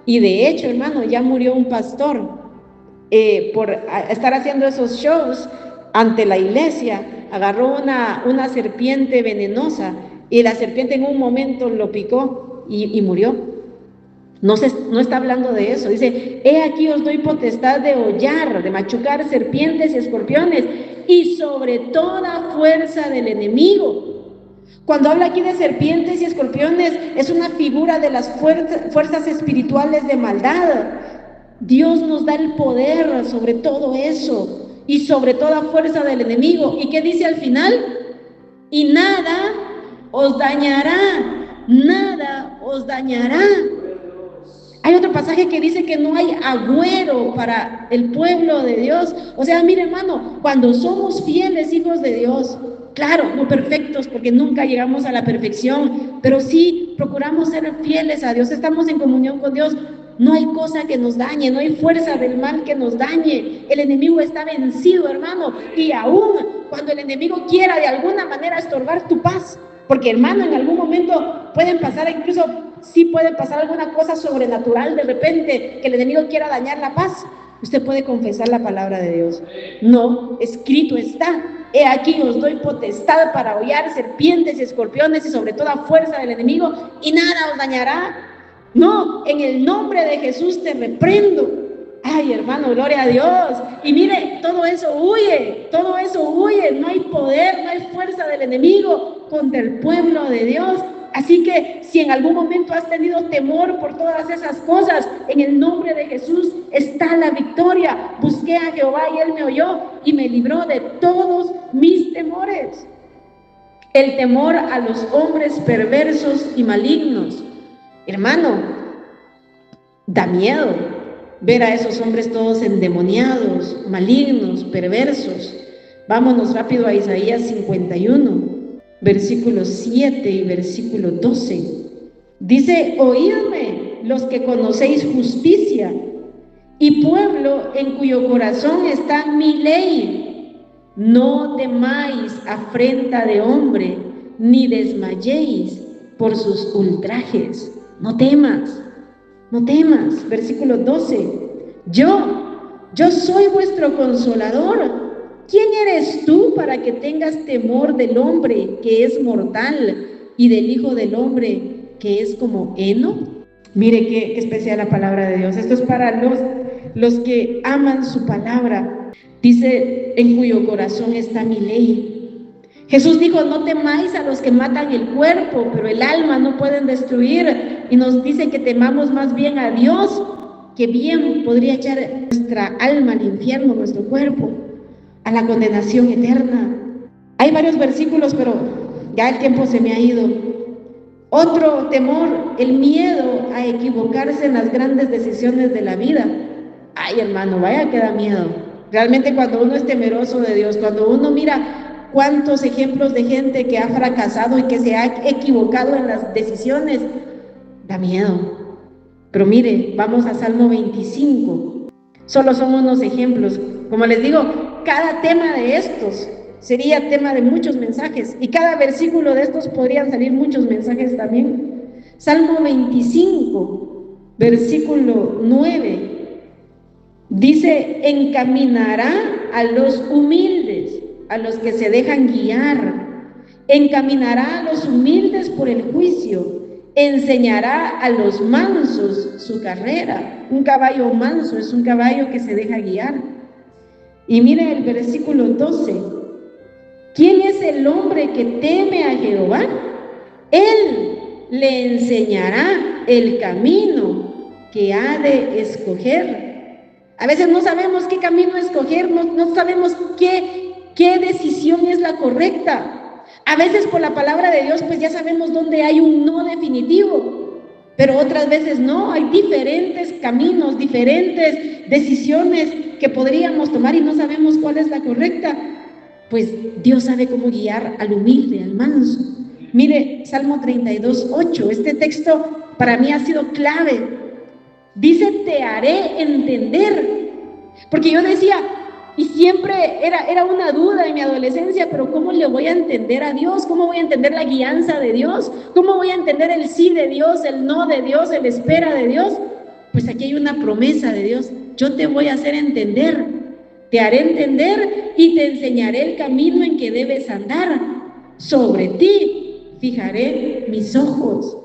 Speaker 1: Y de hecho, hermano, ya murió un pastor por estar haciendo esos shows ante la iglesia. Agarró una serpiente venenosa y la serpiente en un momento lo picó y murió. No está hablando de eso. Dice, he aquí os doy potestad de hollar, de machucar serpientes y escorpiones y sobre toda fuerza del enemigo. Cuando habla aquí de serpientes y escorpiones, es una figura de las fuerzas espirituales de maldad. Dios nos da el poder sobre todo eso y sobre toda fuerza del enemigo. ¿Y qué dice al final? Y nada os dañará, nada os dañará. Hay otro pasaje que dice que no hay agüero para el pueblo de Dios. O sea, mire, hermano, cuando somos fieles hijos de Dios, claro, no perfectos porque nunca llegamos a la perfección, pero sí procuramos ser fieles a Dios, estamos en comunión con Dios, no hay cosa que nos dañe, no hay fuerza del mal que nos dañe. El enemigo está vencido, hermano, y aún cuando el enemigo quiera de alguna manera estorbar tu paz, porque, hermano, en algún momento pueden pasar, incluso sí puede pasar alguna cosa sobrenatural de repente, que el enemigo quiera dañar la paz. Usted puede confesar la palabra de Dios. No, escrito está, he aquí os doy potestad para hollar serpientes y escorpiones y sobre toda fuerza del enemigo y nada os dañará. No, en el nombre de Jesús te reprendo. Ay, hermano, gloria a Dios. Y mire, todo eso huye, no hay poder, no hay fuerza del enemigo contra el pueblo de Dios. Así que si en algún momento has tenido temor por todas esas cosas, en el nombre de Jesús está la victoria. Busqué a Jehová y Él me oyó y me libró de todos mis temores. El temor a los hombres perversos y malignos. Hermano, da miedo ver a esos hombres todos endemoniados, malignos, perversos. Vámonos rápido a Isaías 51, versículo 7 y versículo 12. Dice, oídme los que conocéis justicia, y pueblo en cuyo corazón está mi ley. No temáis afrenta de hombre, ni desmayéis por sus ultrajes. No temas. Versículo 12. Yo soy vuestro consolador. ¿Quién eres tú para que tengas temor del hombre que es mortal y del hijo del hombre que es como heno? Mire qué especial la palabra de Dios. Esto es para los que aman su palabra. Dice, en cuyo corazón está mi ley. Jesús dijo, no temáis a los que matan el cuerpo, pero el alma no pueden destruir. Y nos dice que temamos más bien a Dios, que bien podría echar nuestra alma al infierno, nuestro cuerpo, a la condenación eterna. Hay varios versículos, pero ya el tiempo se me ha ido. Otro temor, el miedo a equivocarse en las grandes decisiones de la vida. Ay, hermano, vaya que da miedo. Realmente cuando uno es temeroso de Dios, cuando uno mira cuántos ejemplos de gente que ha fracasado y que se ha equivocado en las decisiones, da miedo. Pero mire, vamos a Salmo 25. Solo son unos ejemplos. Como les digo, cada tema de estos sería tema de muchos mensajes, y cada versículo de estos podrían salir muchos mensajes también. Salmo 25, versículo 9, dice, encaminará a los humildes, a los que se dejan guiar, encaminará a los humildes por el juicio, enseñará a los mansos su carrera. Un caballo manso es un caballo que se deja guiar. Y mire el versículo 12, ¿quién es el hombre que teme a Jehová? Él le enseñará el camino que ha de escoger. A veces no sabemos qué camino escoger, no sabemos qué decisión es la correcta. A veces por la palabra de Dios pues ya sabemos dónde hay un no definitivo, pero otras veces no, hay diferentes caminos, diferentes decisiones que podríamos tomar y no sabemos cuál es la correcta. Pues Dios sabe cómo guiar al humilde, al manso. Mire, Salmo 32, 8, este texto para mí ha sido clave. Dice, te haré entender. Porque yo decía, y siempre era una duda en mi adolescencia, pero ¿cómo le voy a entender a Dios? ¿Cómo voy a entender la guianza de Dios? ¿Cómo voy a entender el sí de Dios, el no de Dios, el espera de Dios? Pues aquí hay una promesa de Dios. Yo te voy a hacer entender. Te haré entender y te enseñaré el camino en que debes andar. Sobre ti fijaré mis ojos.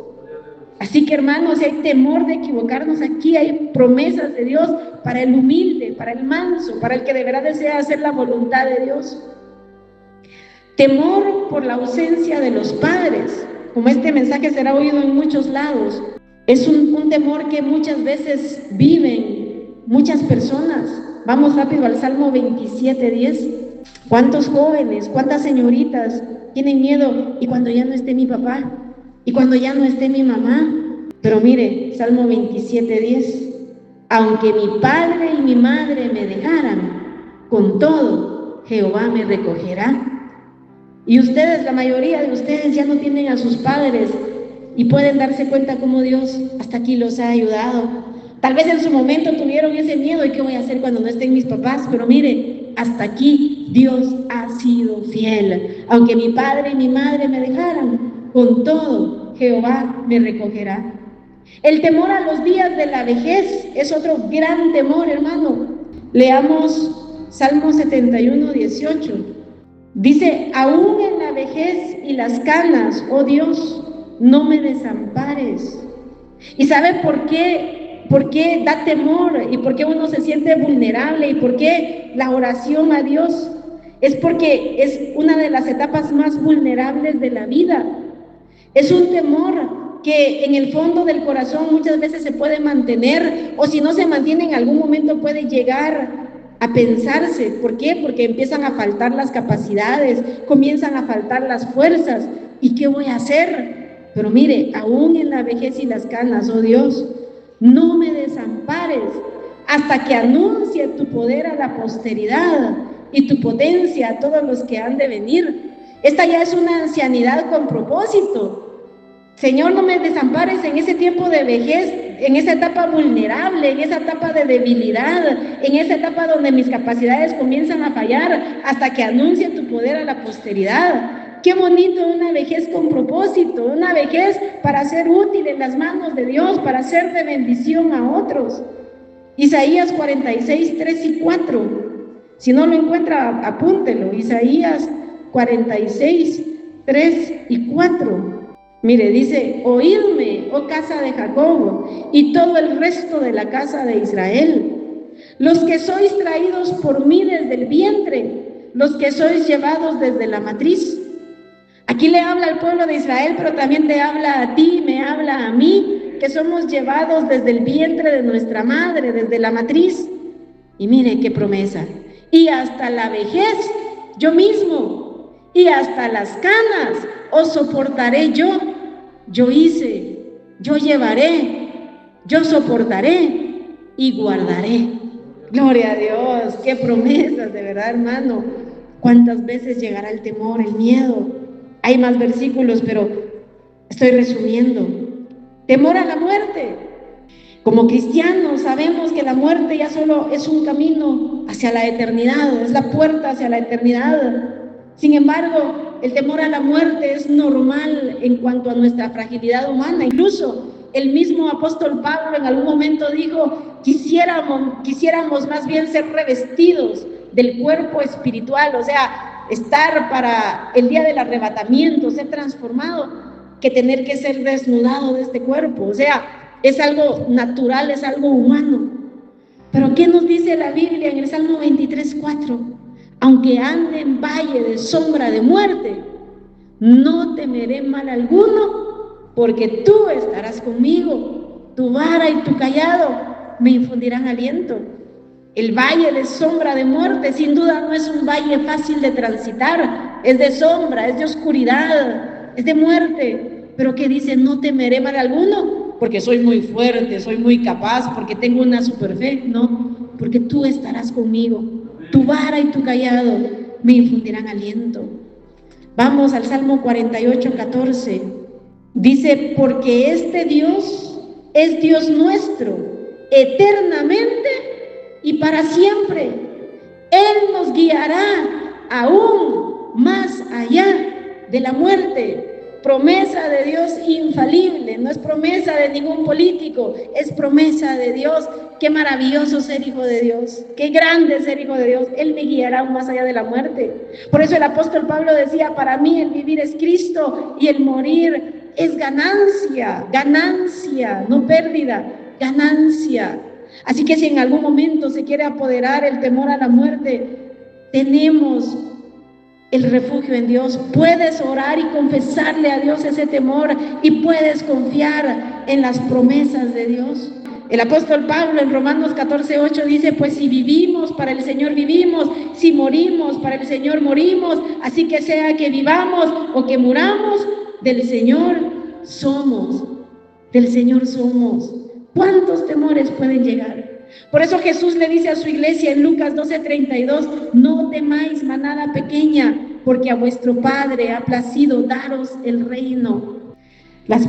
Speaker 1: Así que, hermanos, si hay temor de equivocarnos, aquí hay promesas de Dios para el humilde, para el manso, para el que de verdad desea hacer la voluntad de Dios. Temor por la ausencia de los padres, como este mensaje será oído en muchos lados. Es un temor que muchas veces viven muchas personas. Vamos rápido al Salmo 27, 10. ¿Cuántos jóvenes, cuántas señoritas tienen miedo? Y cuando ya no esté mi papá, y cuando ya no esté mi mamá. Pero mire, Salmo 27, 10. Aunque mi padre y mi madre me dejaran, con todo, Jehová me recogerá. Y ustedes, la mayoría de ustedes ya no tienen a sus padres y pueden darse cuenta cómo Dios hasta aquí los ha ayudado. Tal vez en su momento tuvieron ese miedo, ¿y qué voy a hacer cuando no estén mis papás? Pero mire, hasta aquí Dios ha sido fiel. Aunque mi padre y mi madre me dejaran, con todo Jehová me recogerá. El temor a los días de la vejez es otro gran temor, hermano. Leamos Salmo 71, 18. Dice, aún en la vejez y las canas, oh Dios, no me desampares. ¿Y sabe por qué? ¿Por qué da temor? ¿Y por qué uno se siente vulnerable? ¿Y por qué la oración a Dios? Es porque es una de las etapas más vulnerables de la vida. Es un temor que en el fondo del corazón muchas veces se puede mantener, o si no se mantiene en algún momento puede llegar a pensarse. ¿Por qué? Porque empiezan a faltar las capacidades, comienzan a faltar las fuerzas. ¿Y qué voy a hacer? Pero mire, aún en la vejez y las canas, oh Dios, no me desampares hasta que anuncie tu poder a la posteridad y tu potencia a todos los que han de venir. Esta ya es una ancianidad con propósito. Señor, no me desampares en ese tiempo de vejez, en esa etapa vulnerable, en esa etapa de debilidad, en esa etapa donde mis capacidades comienzan a fallar, hasta que anuncie tu poder a la posteridad. Qué bonito una vejez con propósito, una vejez para ser útil en las manos de Dios, para ser de bendición a otros. Isaías 46, 3 y 4. Si no lo encuentra, apúntelo. Isaías 46, 3 y 4. Mire, dice, oídme, oh casa de Jacob, y todo el resto de la casa de Israel, los que sois traídos por mí desde el vientre, los que sois llevados desde la matriz. Aquí le habla al pueblo de Israel, pero también te habla a ti, me habla a mí, que somos llevados desde el vientre de nuestra madre, desde la matriz. Y mire qué promesa. Y hasta la vejez, yo mismo, y hasta las canas os soportaré yo. Yo hice, yo llevaré, yo soportaré y guardaré. Gloria a Dios, qué promesas, de verdad, hermano. ¿Cuántas veces llegará el temor, el miedo? Hay más versículos, pero estoy resumiendo. Temor a la muerte. Como cristianos sabemos que la muerte ya solo es un camino hacia la eternidad, es la puerta hacia la eternidad. Sin embargo, el temor a la muerte es normal en cuanto a nuestra fragilidad humana. Incluso el mismo apóstol Pablo en algún momento dijo, quisiéramos más bien ser revestidos del cuerpo espiritual, o sea, estar para el día del arrebatamiento, ser transformado, que tener que ser desnudado de este cuerpo. O sea, es algo natural, es algo humano. Pero ¿qué nos dice la Biblia en el Salmo 23:4? Aunque ande en valle de sombra de muerte, no temeré mal alguno, porque tú estarás conmigo, tu vara y tu cayado me infundirán aliento. El valle de sombra de muerte sin duda no es un valle fácil de transitar, es de sombra, es de oscuridad, es de muerte. Pero ¿qué dice? No temeré mal alguno, porque soy muy fuerte, soy muy capaz, porque tengo una super fe. No, porque tú estarás conmigo, tu vara y tu cayado me infundirán aliento. Vamos al Salmo 48:14. Dice, porque este Dios es Dios nuestro, eternamente y para siempre. Él nos guiará aún más allá de la muerte. Promesa de Dios infalible, no es promesa de ningún político, es promesa de Dios. Qué maravilloso ser hijo de Dios, qué grande ser hijo de Dios. Él me guiará aún más allá de la muerte. Por eso el apóstol Pablo decía, para mí el vivir es Cristo y el morir es ganancia, ganancia, no pérdida, ganancia. Así que si en algún momento se quiere apoderar el temor a la muerte, tenemos el refugio en Dios. Puedes orar y confesarle a Dios ese temor y puedes confiar en las promesas de Dios. El apóstol Pablo en Romanos 14:8 dice, pues si vivimos, para el Señor vivimos, si morimos, para el Señor morimos, así que sea que vivamos o que muramos, del Señor somos, del Señor somos. ¿Cuántos temores pueden llegar? Por eso Jesús le dice a su iglesia en Lucas 12:32, no temáis, manada pequeña, porque a vuestro Padre ha placido daros el reino. Las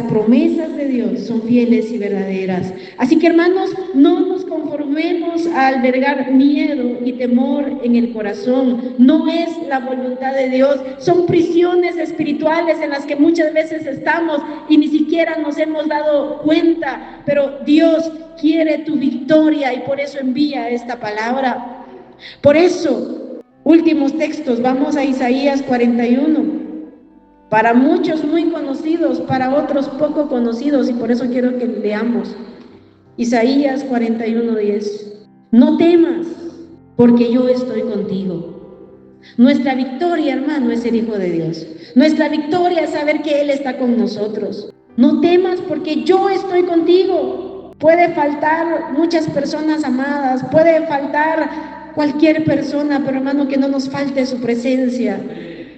Speaker 1: promesas de Dios son fieles y verdaderas. Así que, hermanos, no nos conformemos a albergar miedo y temor en el corazón. No es la voluntad de Dios. Son prisiones espirituales en las que muchas veces estamos y ni siquiera nos hemos dado cuenta. Pero Dios quiere tu victoria y por eso envía esta palabra. Por eso, últimos textos, vamos a Isaías 41. Para muchos muy conocidos, para otros poco conocidos, y por eso quiero que leamos. Isaías 41:10. No temas, porque yo estoy contigo. Nuestra victoria, hermano, es ser hijo de Dios. Nuestra victoria es saber que Él está con nosotros. No temas, porque yo estoy contigo. Puede faltar muchas personas amadas, puede faltar cualquier persona, pero hermano, que no nos falte su presencia.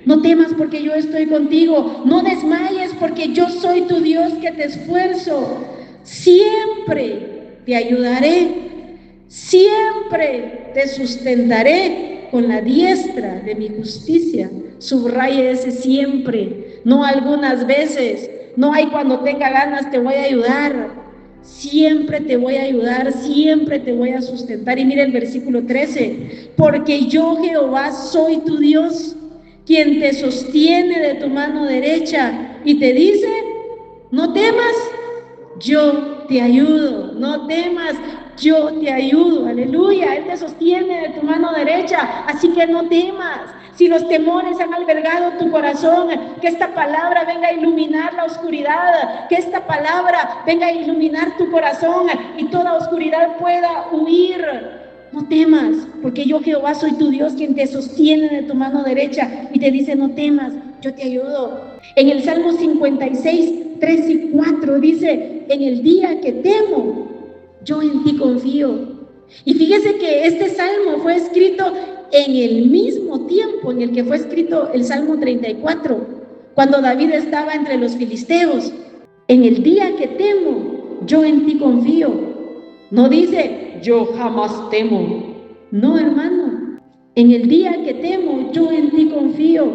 Speaker 1: No temas porque yo estoy contigo, no desmayes porque yo soy tu Dios que te esfuerzo. Siempre te ayudaré, siempre te sustentaré con la diestra de mi justicia. Subraye ese siempre, no algunas veces, no hay cuando tenga ganas te voy a ayudar. Siempre te voy a ayudar, siempre te voy a sustentar. Y mira el versículo 13, porque yo Jehová soy tu Dios, quien te sostiene de tu mano derecha y te dice, no temas, yo te ayudo, no temas, yo te ayudo, aleluya. Él te sostiene de tu mano derecha, así que no temas. Si los temores han albergado tu corazón, que esta palabra venga a iluminar la oscuridad, que esta palabra venga a iluminar tu corazón y toda oscuridad pueda huir.
Speaker 2: No temas, porque yo Jehová soy tu Dios, quien te sostiene de tu mano derecha y te dice, no temas, yo te ayudo. En el Salmo 56, 3 y 4 dice, en el día que temo, yo en ti confío. Y fíjese que este salmo fue escrito en el mismo tiempo en el que fue escrito el Salmo 34, cuando David estaba entre los filisteos. En el día que temo, yo en ti confío. No dice, yo jamás temo. No, hermano. En el día que temo, yo en ti confío.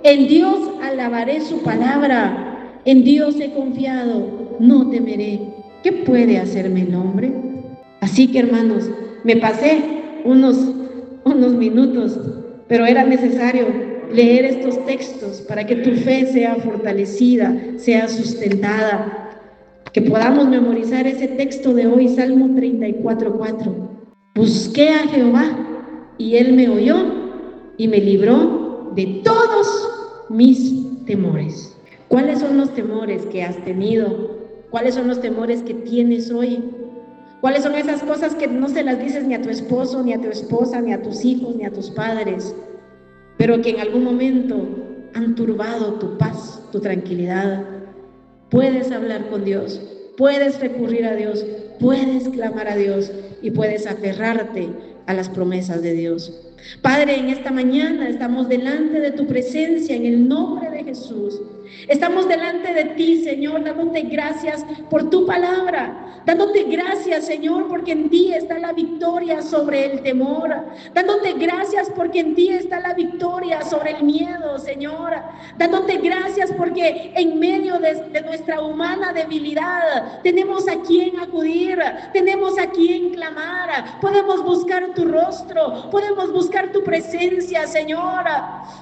Speaker 2: En Dios alabaré su palabra. En Dios he confiado, no temeré. ¿Qué puede hacerme el hombre? Así que, hermanos, me pasé unos minutos, pero era necesario leer estos textos para que tu fe sea fortalecida, sea sustentada, que podamos memorizar ese texto de hoy, Salmo 34:4. Busqué a Jehová y Él me oyó y me libró de todos mis temores. ¿Cuáles son los temores que has tenido? ¿Cuáles son los temores que tienes hoy? ¿Cuáles son esas cosas que no se las dices ni a tu esposo, ni a tu esposa, ni a tus hijos, ni a tus padres, pero que en algún momento han turbado tu paz, tu tranquilidad? Puedes hablar con Dios, puedes recurrir a Dios, puedes clamar a Dios y puedes aferrarte a las promesas de Dios. Padre, en esta mañana estamos delante de tu presencia en el nombre de Jesús. Estamos delante de ti, Señor, dándote gracias por tu palabra, dándote gracias, Señor, porque en ti está la victoria sobre el temor, dándote gracias porque en ti está la victoria sobre el miedo, Señor, dándote gracias porque en medio de nuestra humana debilidad tenemos a quien acudir, tenemos a quien clamar, podemos buscar tu rostro, podemos buscar tu presencia, Señor.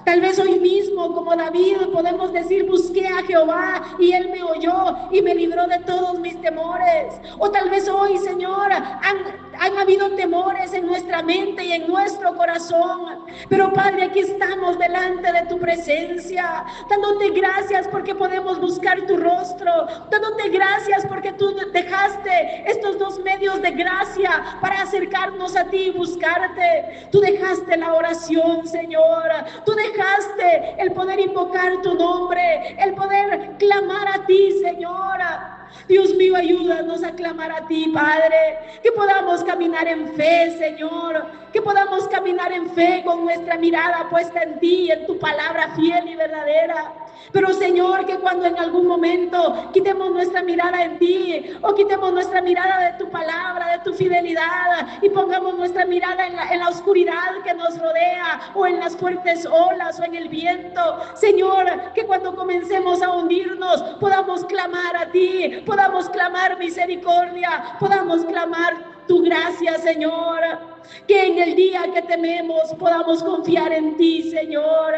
Speaker 2: Tal vez hoy mismo, como David, podemos decir, busqué a Jehová y Él me oyó y me libró de todos mis temores. O tal vez hoy, Señor, han habido temores en nuestra mente y en nuestro corazón. Pero Padre, aquí estamos delante de tu presencia, dándote gracias porque podemos buscar tu rostro, dándote gracias porque tú dejaste estos dos medios de gracia para acercarnos a ti y buscarte. Tú dejaste la oración, Señor. Tú dejaste el poder invocar tu nombre, el poder clamar a ti, Señor. Dios mío, ayúdanos a clamar a ti, Padre, que podamos caminar en fe, Señor, que podamos caminar en fe con nuestra mirada puesta en ti, en tu palabra fiel y verdadera. Pero, Señor, que cuando en algún momento quitemos nuestra mirada en ti o quitemos nuestra mirada de tu palabra, de tu fidelidad y pongamos nuestra mirada en la oscuridad que nos rodea o en las fuertes olas o en el viento, Señor, que cuando comencemos a hundirnos podamos clamar a ti, podamos clamar misericordia, podamos clamar tu gracia, Señor. Que en el día que tememos podamos confiar en ti, Señor.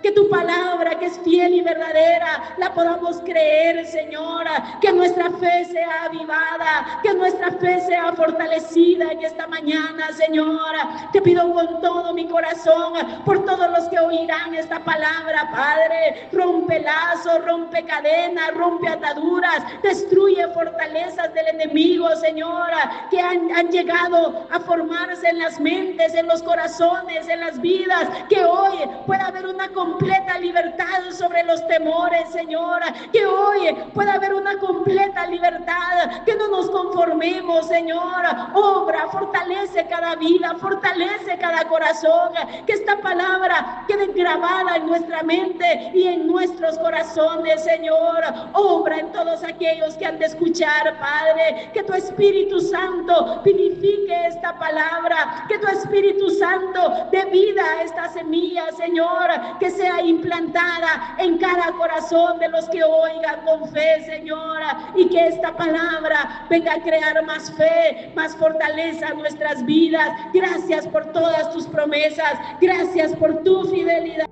Speaker 2: Que tu palabra, que es fiel y verdadera, la podamos creer, Señor. Que nuestra fe sea avivada, que nuestra fe sea fortalecida en esta mañana, Señor. Te pido con todo mi corazón por todos los que oirán esta palabra, Padre. Rompe lazos, rompe cadenas, rompe ataduras, destruye fortalezas del enemigo, Señor, que han llegado a formarse en las mentes, en los corazones, en las vidas. Que hoy pueda haber una completa libertad sobre los temores, Señor. Que hoy pueda haber una completa libertad, que no nos conformemos, Señor. Obra, fortalece cada vida, fortalece cada corazón. Que esta palabra quede grabada en nuestra mente y en nuestros corazones, Señor. Obra en todos aquellos que han de escuchar, Padre. Que tu Espíritu Santo vivifique esta palabra, que tu Espíritu Santo dé vida a esta semilla, Señor, que sea implantada en cada corazón de los que oigan con fe, Señor, y que esta palabra venga a crear más fe, más fortaleza en nuestras vidas. Gracias por todas tus promesas, gracias por tu fidelidad.